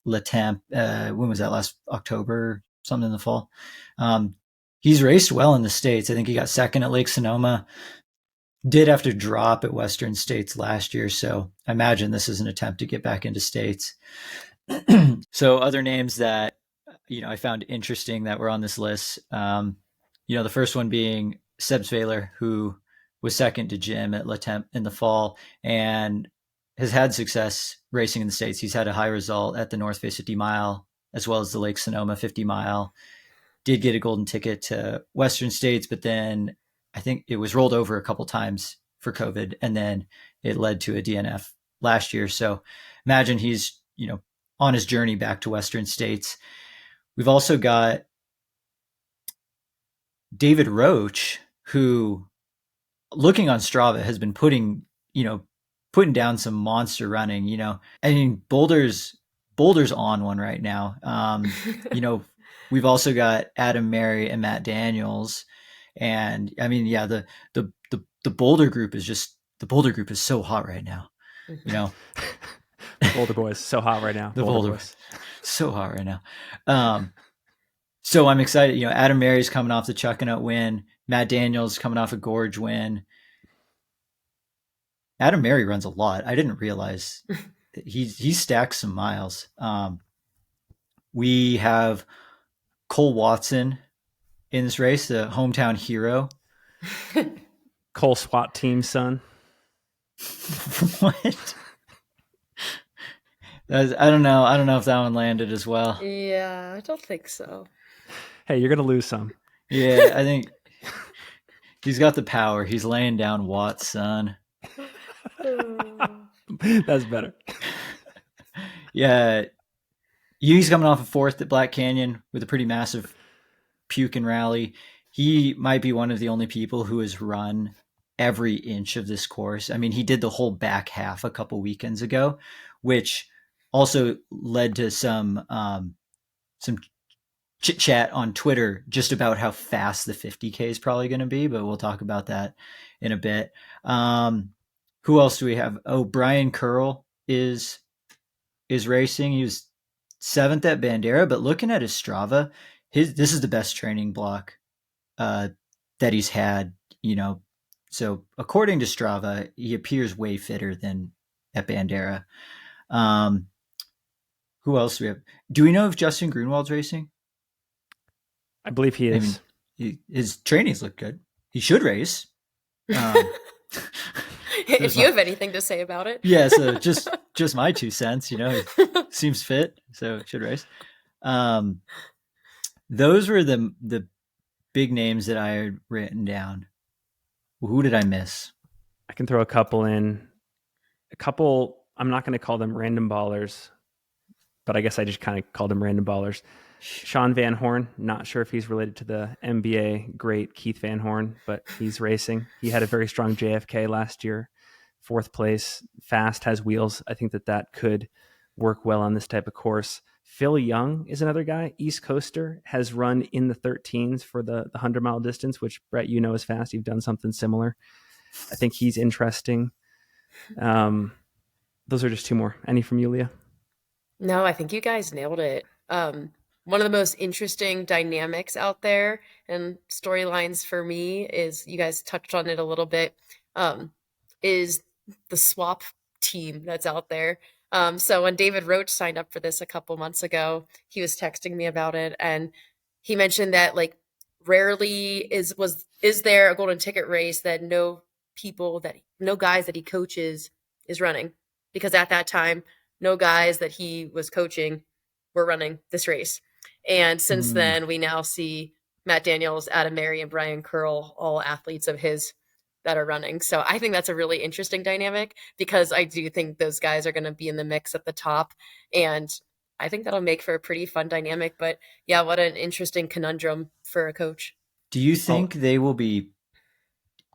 Le Temp. When was that? Last October, something in the fall. He's raced well in the States. I think he got second at Lake Sonoma. Did have to drop at Western States last year, so I imagine this is an attempt to get back into States. So other names that I found interesting that were on this list, the first one being Seb Sveiler, who was second to Jim at Le Temp in the fall and has had success racing in the States. He's had a high result at the North Face 50 mile as well as the Lake Sonoma 50 mile. Did get a golden ticket to Western States, but then I think it was rolled over a couple times for COVID, and then it led to a DNF last year. So imagine he's, on his journey back to Western States. We've also got David Roach, who, looking on Strava, has been putting down some monster running. I mean, Boulder's on one right now. We've also got Adam Mary and Matt Daniels. And I mean, yeah, the Boulder group is so hot right now. The Boulder boys so hot right now. The Boulder boys so hot right now. So I'm excited. Adam Mary's coming off the Chuckanut win. Matt Daniels coming off a Gorge win. Adam Mary runs a lot. I didn't realize he stacks some miles. We have Cole Watson in this race, the hometown hero. Cole SWAT team son. What? I don't know. I don't know if that one landed as well. Yeah, I don't think so. Hey, you're gonna lose some. Yeah, I think he's got the power. He's laying down Watt's son. That's better. Yeah, he's coming off a fourth at Black Canyon with a pretty massive puke and rally. He might be one of the only people who has run every inch of this course. I mean, he did the whole back half a couple weekends ago, which also led to some chit chat on Twitter just about how fast the 50K is probably going to be, but we'll talk about that in a bit. Who else do we have? Oh, Brian Curl is racing. He was 7th at Bandera, but looking at his Strava, this is the best training block that he's had, So according to Strava, he appears way fitter than at Bandera. Who else do we have? Do we know if Justin Grunwald's racing? I believe he is. I mean, his trainings look good. He should race. If you have anything to say about it. Yeah, so just my 2 cents, he seems fit, so should race. Those were the big names that I had written down. Who did I miss? I can throw a couple in. I'm not going to call them random ballers, but I guess I just kind of called them random ballers. Sean Van Horn, not sure if he's related to the NBA great Keith Van Horn, but he's racing. He had a very strong JFK last year, 4th place, fast, has wheels. I think that could work well on this type of course. Phil Young is another guy, East Coaster, has run in the 13s for the 100-mile distance, which, Brett, is fast. You've done something similar. I think he's interesting. Those are just 2 more. Any from you, Leah? No, I think you guys nailed it. One of the most interesting dynamics out there and storylines for me is, you guys touched on it a little bit, is the swap team that's out there. So when David Roach signed up for this a couple months ago, he was texting me about it, and he mentioned that rarely is there a golden ticket race that no guys that he coaches is running, because at that time no guys that he was coaching were running this race. And since then we now see Matt Daniels, Adam Mary, and Brian Curl, all athletes of his that are running. So I think that's a really interesting dynamic, because I do think those guys are going to be in the mix at the top, and I think that'll make for a pretty fun dynamic. But yeah, what an interesting conundrum for a coach. Do you think they will be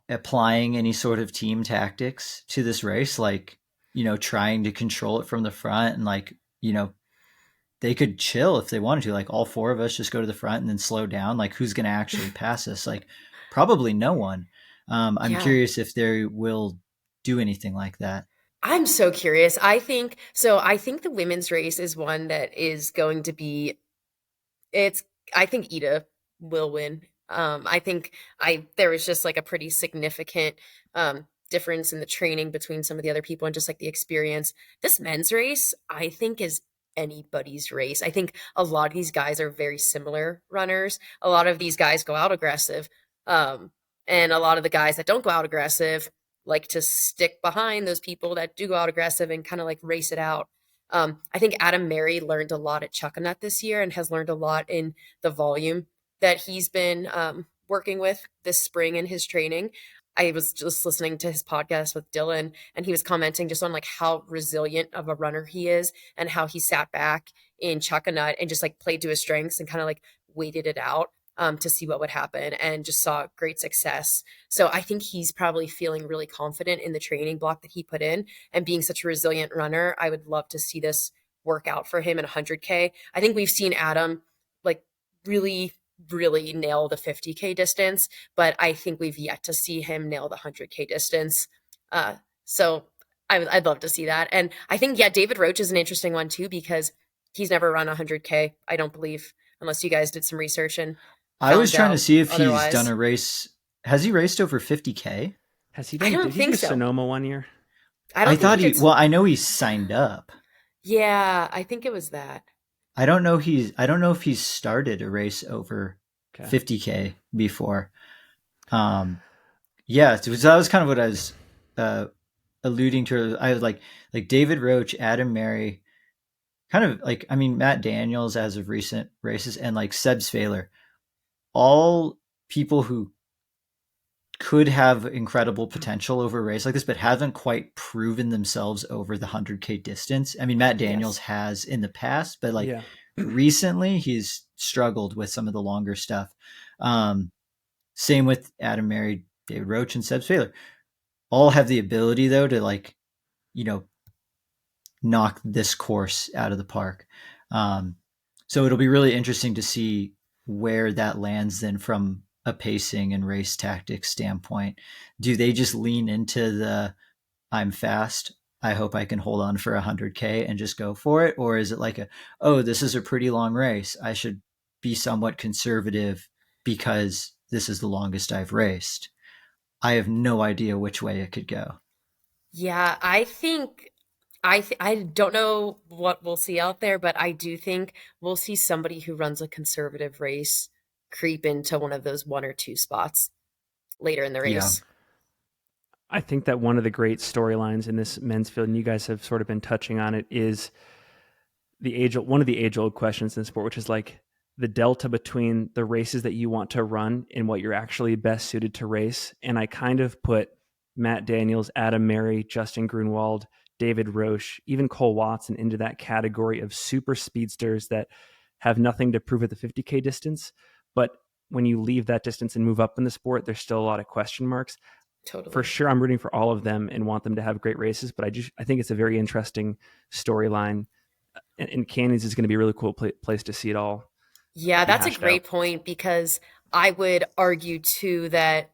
applying any sort of team tactics to this race? Like, trying to control it from the front, and like, they could chill if they wanted to, like all four of us just go to the front and then slow down. Like, who's going to actually pass us? Like, probably no one. I'm curious if they will do anything like that. I'm so curious. I think the women's race is one that is going to be, I think Ida will win. I think there was just like a pretty significant difference in the training between some of the other people and just like the experience. This men's race, I think, is anybody's race. I think a lot of these guys are very similar runners. A lot of these guys go out aggressive. And a lot of the guys that don't go out aggressive like to stick behind those people that do go out aggressive and kind of like race it out. I think Adam Mary learned a lot at Chuckanut this year and has learned a lot in the volume that he's been working with this spring in his training. I was just listening to his podcast with Dylan, and he was commenting just on like how resilient of a runner he is, and how he sat back in Chuckanut and just like played to his strengths and kind of like waited it out to see what would happen, and just saw great success. So I think he's probably feeling really confident in the training block that he put in, and being such a resilient runner, I would love to see this work out for him in 100K. I think we've seen Adam like really nail the 50K distance, but I think we've yet to see him nail the 100K distance. So I'd love to see that. And I think, David Roach is an interesting one too, because he's never run 100K, I don't believe, unless you guys did some research. And I was trying to see if he's done a race. Has he raced over 50K? Has he done? Did he do Sonoma one year? I thought well, I know he's signed up. Yeah, I think it was that. I don't know if he's started a race over 50K before. So that was kind of what I was alluding to. I was like David Roach, Adam Mary, kind of like, I mean, Matt Daniels as of recent races, and like Seb Svaler, all people who could have incredible potential over a race like this, but haven't quite proven themselves over the 100K distance. I mean, Matt Daniels has in the past, but recently he's struggled with some of the longer stuff. Same with Adam Mary, David Roach, and Seb Svaler. All have the ability though to knock this course out of the park. So it'll be really interesting to see where that lands then from a pacing and race tactics standpoint. Do they just lean into the I'm fast, I hope I can hold on for 100K and just go for it? Or is it like this is a pretty long race, I should be somewhat conservative because this is the longest I've raced? I have no idea which way it could go. Yeah, I think I don't know what we'll see out there, but I do think we'll see somebody who runs a conservative race creep into one of those one or two spots later in the race. Yeah. I think that one of the great storylines in this men's field, and you guys have sort of been touching on it, is one of the age-old questions in sport, which is like the delta between the races that you want to run and what you're actually best suited to race. And I kind of put Matt Daniels, Adam Mary, Justin Grunwald, David Roche, even Cole Watson into that category of super speedsters that have nothing to prove at the 50K distance. But when you leave that distance and move up in the sport, there's still a lot of question marks. Totally. For sure, I'm rooting for all of them and want them to have great races. But I think it's a very interesting storyline. And Canyons is going to be a really cool place to see it all. Yeah, that's a great point, because I would argue too that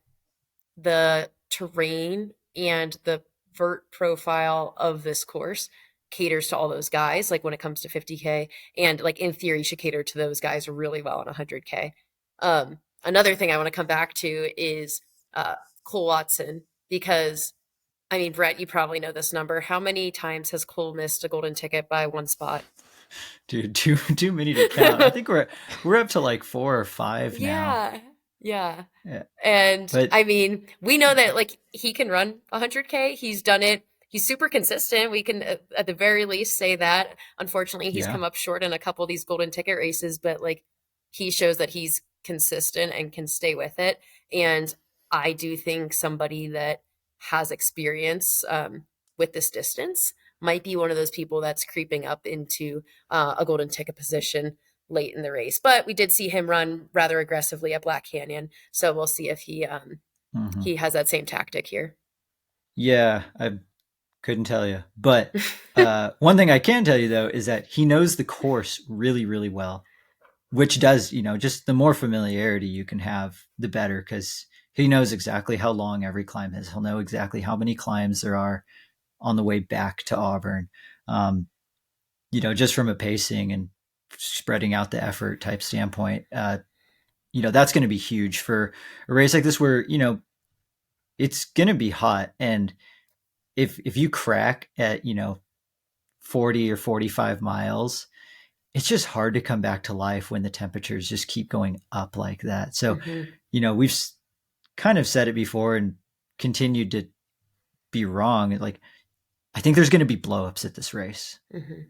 the terrain and the vert profile of this course caters to all those guys, like when it comes to 50K, and like in theory should cater to those guys really well on 100K. Another thing I want to come back to is Cole Watson, because I mean, Brett, you probably know this number. How many times has Cole missed a golden ticket by one spot? Dude, too many to count. I think we're up to like 4 or 5 now. Yeah. Yeah. And But I mean, we know that like he can run 100K. He's done it. He's super consistent. We can at the very least say that. Unfortunately, he's yeah. come up short in a couple of these golden ticket races, but like he shows that he's consistent and can stay with it. And I do think somebody that has experience with this distance might be one of those people that's creeping up into a golden ticket position late in the race. But we did see him run rather aggressively at Black Canyon, so we'll see if Mhm. he has that same tactic here. Yeah, I couldn't tell you. But one thing I can tell you though is that he knows the course really, really well, which does, just the more familiarity you can have, the better, because he knows exactly how long every climb is. He'll know exactly how many climbs there are on the way back to Auburn. Um, just from a pacing and spreading out the effort type standpoint, that's going to be huge for a race like this where, it's going to be hot. And if you crack at, 40 or 45 miles, it's just hard to come back to life when the temperatures just keep going up like that. So, Hmm. we've kind of said it before and continued to be wrong. Like, I think there's going to be blowups at this race. Hmm.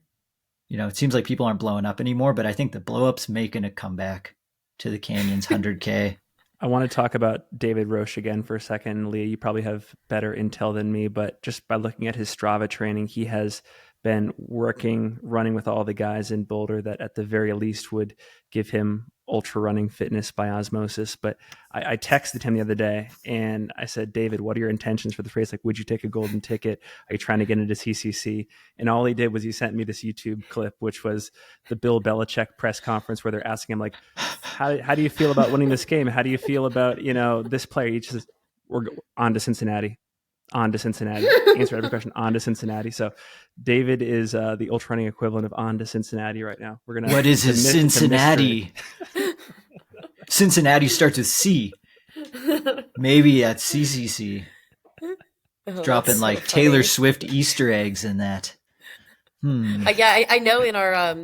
It seems like people aren't blowing up anymore, but I think the blowups making a comeback to the Canyons 100K. I want to talk about David Roche again for a second. Leah, you probably have better intel than me, but just by looking at his Strava training, he has been running with all the guys in Boulder that at the very least would give him ultra running fitness by osmosis. But I texted him the other day and I said, David, what are your intentions for the race? Like, would you take a golden ticket? Are you trying to get into CCC? And all he did was he sent me this YouTube clip, which was the Bill Belichick press conference where they're asking him like, how do you feel about winning this game? How do you feel about, this player? He just says, we're on to Cincinnati. Answer every question. On to Cincinnati. So David is the ultra running equivalent of on to Cincinnati right now. We're gonna. What is his Cincinnati? Cincinnati starts with C. Maybe that's CCC. Dropping like so Taylor Swift Easter eggs in that. Yeah, I know in our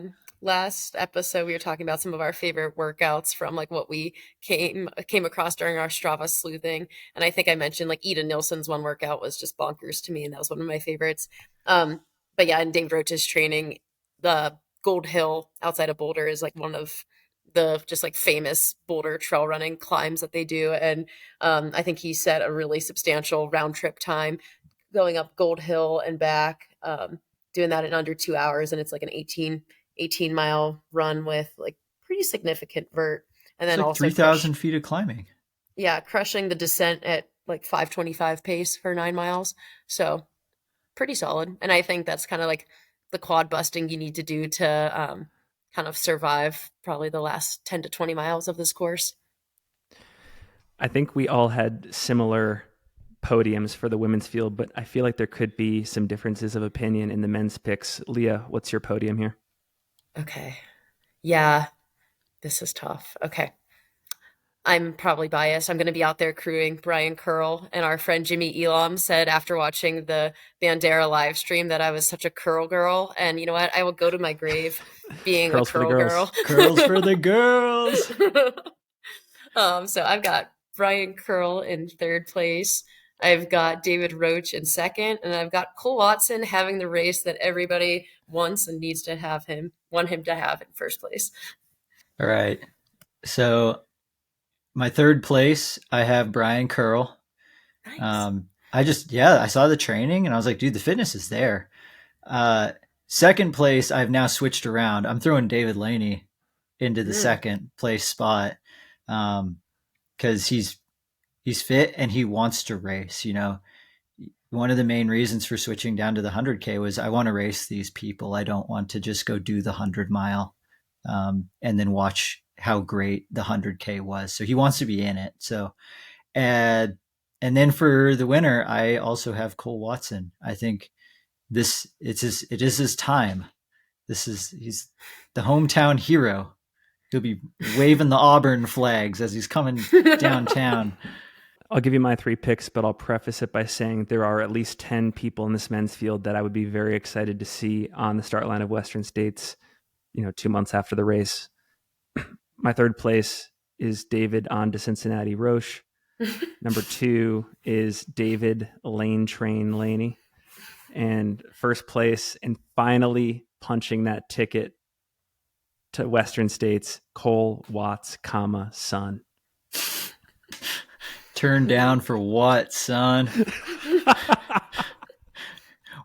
last episode we were talking about some of our favorite workouts from like what we came across during our Strava sleuthing, and I think I mentioned like Eden Nilsson's one workout was just bonkers to me, and that was one of my favorites. But yeah, in Dave Roach's training, the Gold Hill outside of Boulder is like one of the just like famous Boulder trail running climbs that they do, and I think he set a really substantial round trip time going up Gold Hill and back. Doing that in under 2 hours, and it's like an 18 mile run with like pretty significant vert, and then like also 3,000 feet of climbing. Yeah, crushing the descent at like 5:25 pace for 9 miles. So pretty solid, and I think that's kind of like the quad busting you need to do to kind of survive probably the last 10 to 20 miles of this course. I think we all had similar podiums for the women's field, but I feel like there could be some differences of opinion in the men's picks. Leah, what's your podium here? Okay. Yeah, this is tough. Okay. I'm probably biased. I'm going to be out there crewing Brian Curl, and our friend Jimmy Elam said after watching the Bandera live stream that I was such a curl girl. And you know what? I will go to my grave being a curl girl. Curls for the girls. So I've got Brian Curl in third place. I've got David Roach in second, and I've got Cole Watson having the race that everybody wants and needs to want him to have in first place. All right. So my third place, I have Brian Curl. Nice. I saw the training and I was like, dude, the fitness is there. Second place, I've now switched around. I'm throwing David Laney into the second place spot. Cause he's fit and he wants to race. One of the main reasons for switching down to the 100K was I want to race these people. I don't want to just go do the 100-mile and then watch how great the 100K was. So he wants to be in it. So, and then for the winner, I also have Cole Watson. I think it is his time. He's the hometown hero. He'll be waving the Auburn flags as he's coming downtown. I'll give you my 3 picks, but I'll preface it by saying there are at least 10 people in this men's field that I would be very excited to see on the start line of Western States, 2 months after the race. My third place is David on to Cincinnati Roche. Number 2 is David Lane Train Laney. And first place and finally punching that ticket to Western States, Cole Watts, son. Turn down for what, son?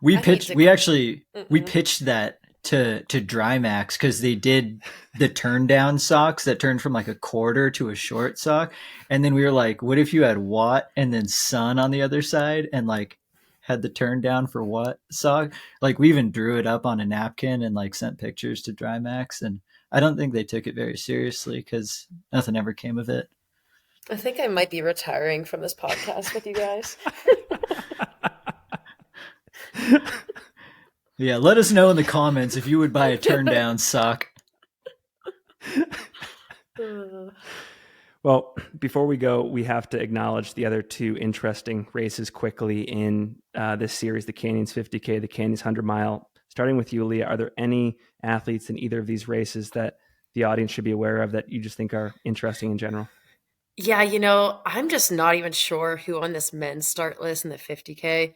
We pitched that to Drymax because they did the turn down socks that turned from like a quarter to a short sock. And then we were like, what if you had Watt and then son on the other side and like had the turn down for what sock? Like we even drew it up on a napkin and like sent pictures to Drymax. And I don't think they took it very seriously because nothing ever came of it. I think I might be retiring from this podcast with you guys. Yeah, let us know in the comments if you would buy a turn down sock. Well, before we go, we have to acknowledge the other 2 interesting races quickly in this series, the Canyons 50K, the Canyons 100 mile. Starting with you, Leah, are there any athletes in either of these races that the audience should be aware of that you just think are interesting in general? Yeah, I'm just not even sure who on this men's start list in the 50K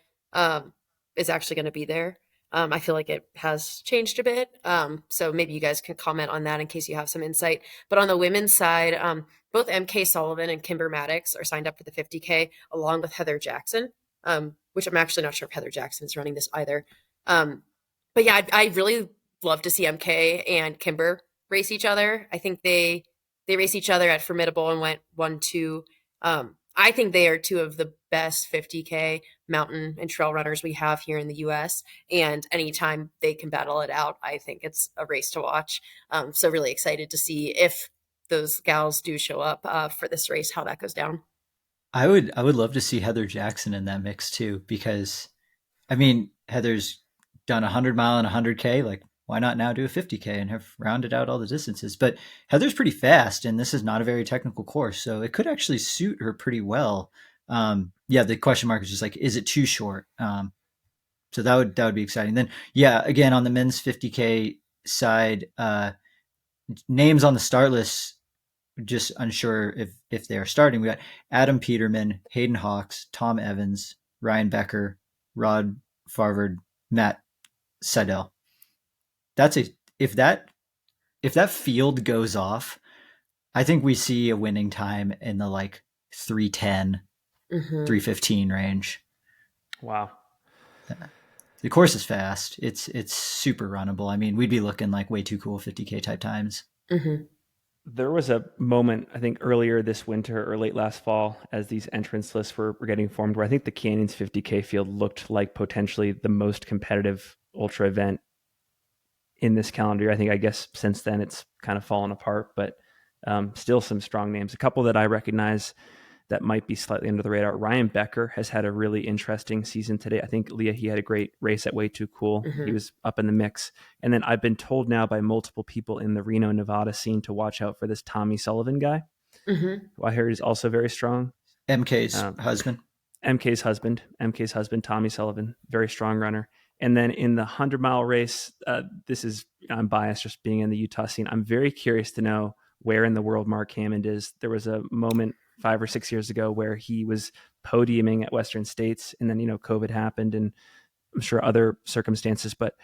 is actually going to be there. I feel like it has changed a bit. So maybe you guys can comment on that in case you have some insight. But on the women's side, both MK Sullivan and Kimber Maddox are signed up for the 50K along with Heather Jackson, which I'm actually not sure if Heather Jackson is running this either. But yeah, I really love to see MK and Kimber race each other. I think they race each other at Formidable and went 1-2. I think they are 2 of the best 50K mountain and trail runners we have here in the US. And anytime they can battle it out, I think it's a race to watch. So really excited to see if those gals do show up for this race, how that goes down. I would love to see Heather Jackson in that mix too, because I mean, Heather's done 100 mile and 100K. Like, why not now do a 50K and have rounded out all the distances? But Heather's pretty fast, and this is not a very technical course, so it could actually suit her pretty well. Yeah, the question mark is just like, is it too short? So that would be exciting. Then, yeah, again on the men's 50K side, names on the start list, just unsure if they are starting. We got Adam Peterman, Hayden Hawks, Tom Evans, Ryan Becker, Rod Farvard, Matt Seidel. If that field goes off, I think we see a winning time in the like 3:10, 3:15 range. Wow. The course is fast. It's super runnable. I mean, we'd be looking like way too cool 50K type times. Mm-hmm. There was a moment, I think earlier this winter or late last fall, as these entrance lists were getting formed, where I think the Canyons 50K field looked like potentially the most competitive ultra event in this calendar year. I guess since then it's kind of fallen apart, but still some strong names. A couple that I recognize that might be slightly under the radar. Ryan Becker has had a really interesting season today. I think, Leah, he had a great race at Way Too Cool. Mm-hmm. He was up in the mix. And then I've been told now by multiple people in the Reno, Nevada scene to watch out for this Tommy Sullivan guy, who I hear is also very strong. MK's husband. MK's husband, Tommy Sullivan, very strong runner. And then in the 100-mile race, I'm biased just being in the Utah scene. I'm very curious to know where in the world Mark Hammond is. There was a moment 5 or 6 years ago where he was podiuming at Western States, and then, COVID happened and I'm sure other circumstances, but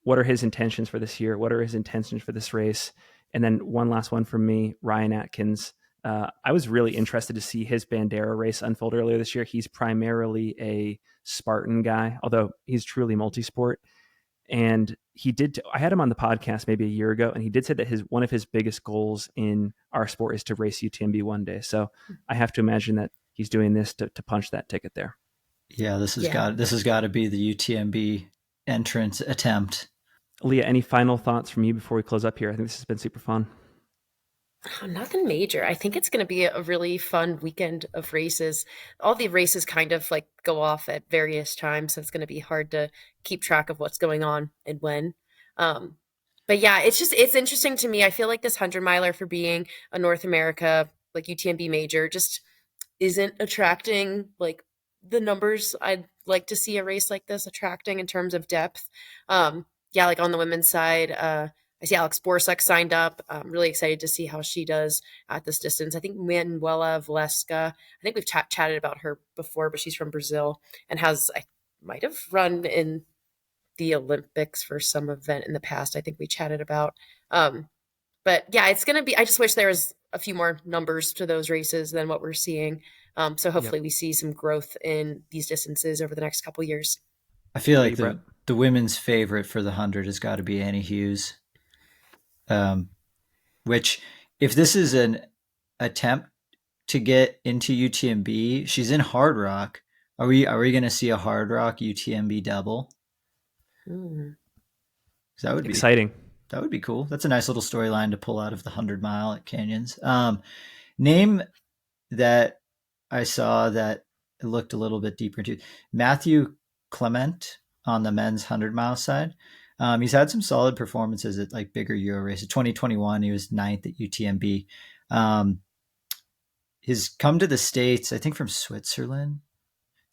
what are his intentions for this year? What are his intentions for this race? And then one last one from me, Ryan Atkins. I was really interested to see his Bandera race unfold earlier this year. He's primarily a Spartan guy, although he's truly multi-sport. And I had him on the podcast maybe a year ago, and he did say that one of his biggest goals in our sport is to race UTMB one day. So I have to imagine that he's doing this to punch that ticket there. Yeah, this has got to be the UTMB entrance attempt. Leah, any final thoughts from you before we close up here? I think this has been super fun. Oh, nothing major. I think it's going to be a really fun weekend of races. All the races kind of like go off at various times, so it's going to be hard to keep track of what's going on and when. But yeah, it's interesting to me. I feel like this 100-miler, for being a North America like UTMB major, just isn't attracting like the numbers I'd like to see a race like this attracting in terms of depth. Yeah, like on the women's side, I see Alex Borsuk signed up. I'm really excited to see how she does at this distance. I think Manuela Valeska, I think we've chatted about her before, but she's from Brazil and I might have run in the Olympics for some event in the past. I think we chatted about. But yeah, it's going to be, I just wish there was a few more numbers to those races than what we're seeing. So hopefully we see some growth in these distances over the next couple years. I feel like the women's favorite for the 100 has got to be Annie Hughes. Which, if this is an attempt to get into UTMB, she's in Hard Rock. Are we going to see a Hard Rock UTMB double? That would be exciting. That would be cool. That's a nice little storyline to pull out of the 100 mile at Canyons. Name that I saw that looked a little bit deeper into Matthew Clement on the men's 100 mile side. He's had some solid performances at like bigger Euro races. 2021, he was 9th at UTMB. He's come to the States, I think from Switzerland,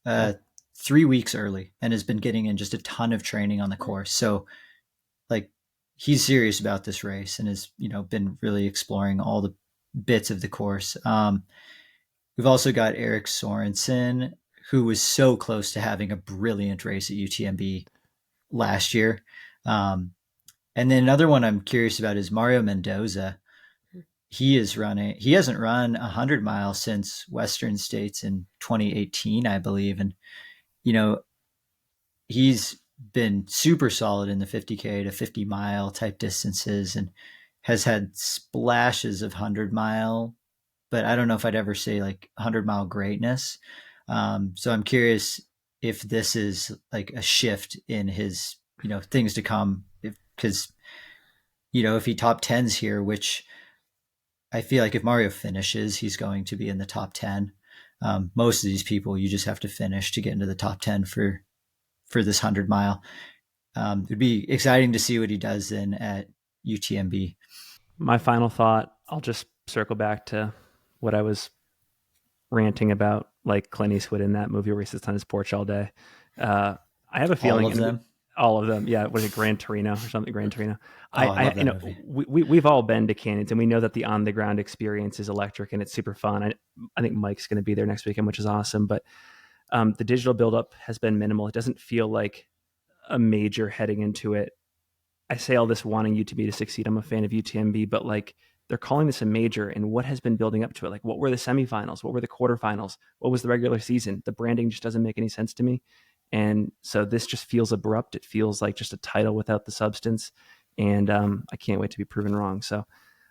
3 weeks early, and has been getting in just a ton of training on the course. So like he's serious about this race and has, been really exploring all the bits of the course. We've also got Eric Sorensen, who was so close to having a brilliant race at UTMB last year. And then another one I'm curious about is Mario Mendoza. He hasn't run 100 miles since Western States in 2018, I believe. And, he's been super solid in the 50K to 50 mile type distances and has had splashes of 100 mile, but I don't know if I'd ever say like 100 mile greatness. So I'm curious if this is like a shift in his, things to come, because, if he top 10s here, which I feel like if Mario finishes, he's going to be in the top 10. Most of these people, you just have to finish to get into the top 10 for this 100 mile. It'd be exciting to see what he does then at UTMB. My final thought, I'll just circle back to what I was ranting about, like Clint Eastwood in that movie where he sits on his porch all day. I have a feeling all of them. Yeah. Was it Gran Torino or something? Gran Torino. I love that movie. We've all been to canyons and we know that the on the ground experience is electric and it's super fun. I think Mike's going to be there next weekend, which is awesome. But the digital buildup has been minimal. It doesn't feel like a major heading into it. I say all this wanting UTMB to succeed. I'm a fan of UTMB, but like they're calling this a major, and what has been building up to it? Like what were the semifinals? What were the quarterfinals? What was the regular season? The branding just doesn't make any sense to me. And so this just feels abrupt. It feels like just a title without the substance. And I can't wait to be proven wrong. So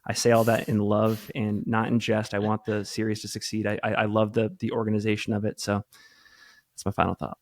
I say all that in love and not in jest. I want the series to succeed. I love the organization of it. So that's my final thought.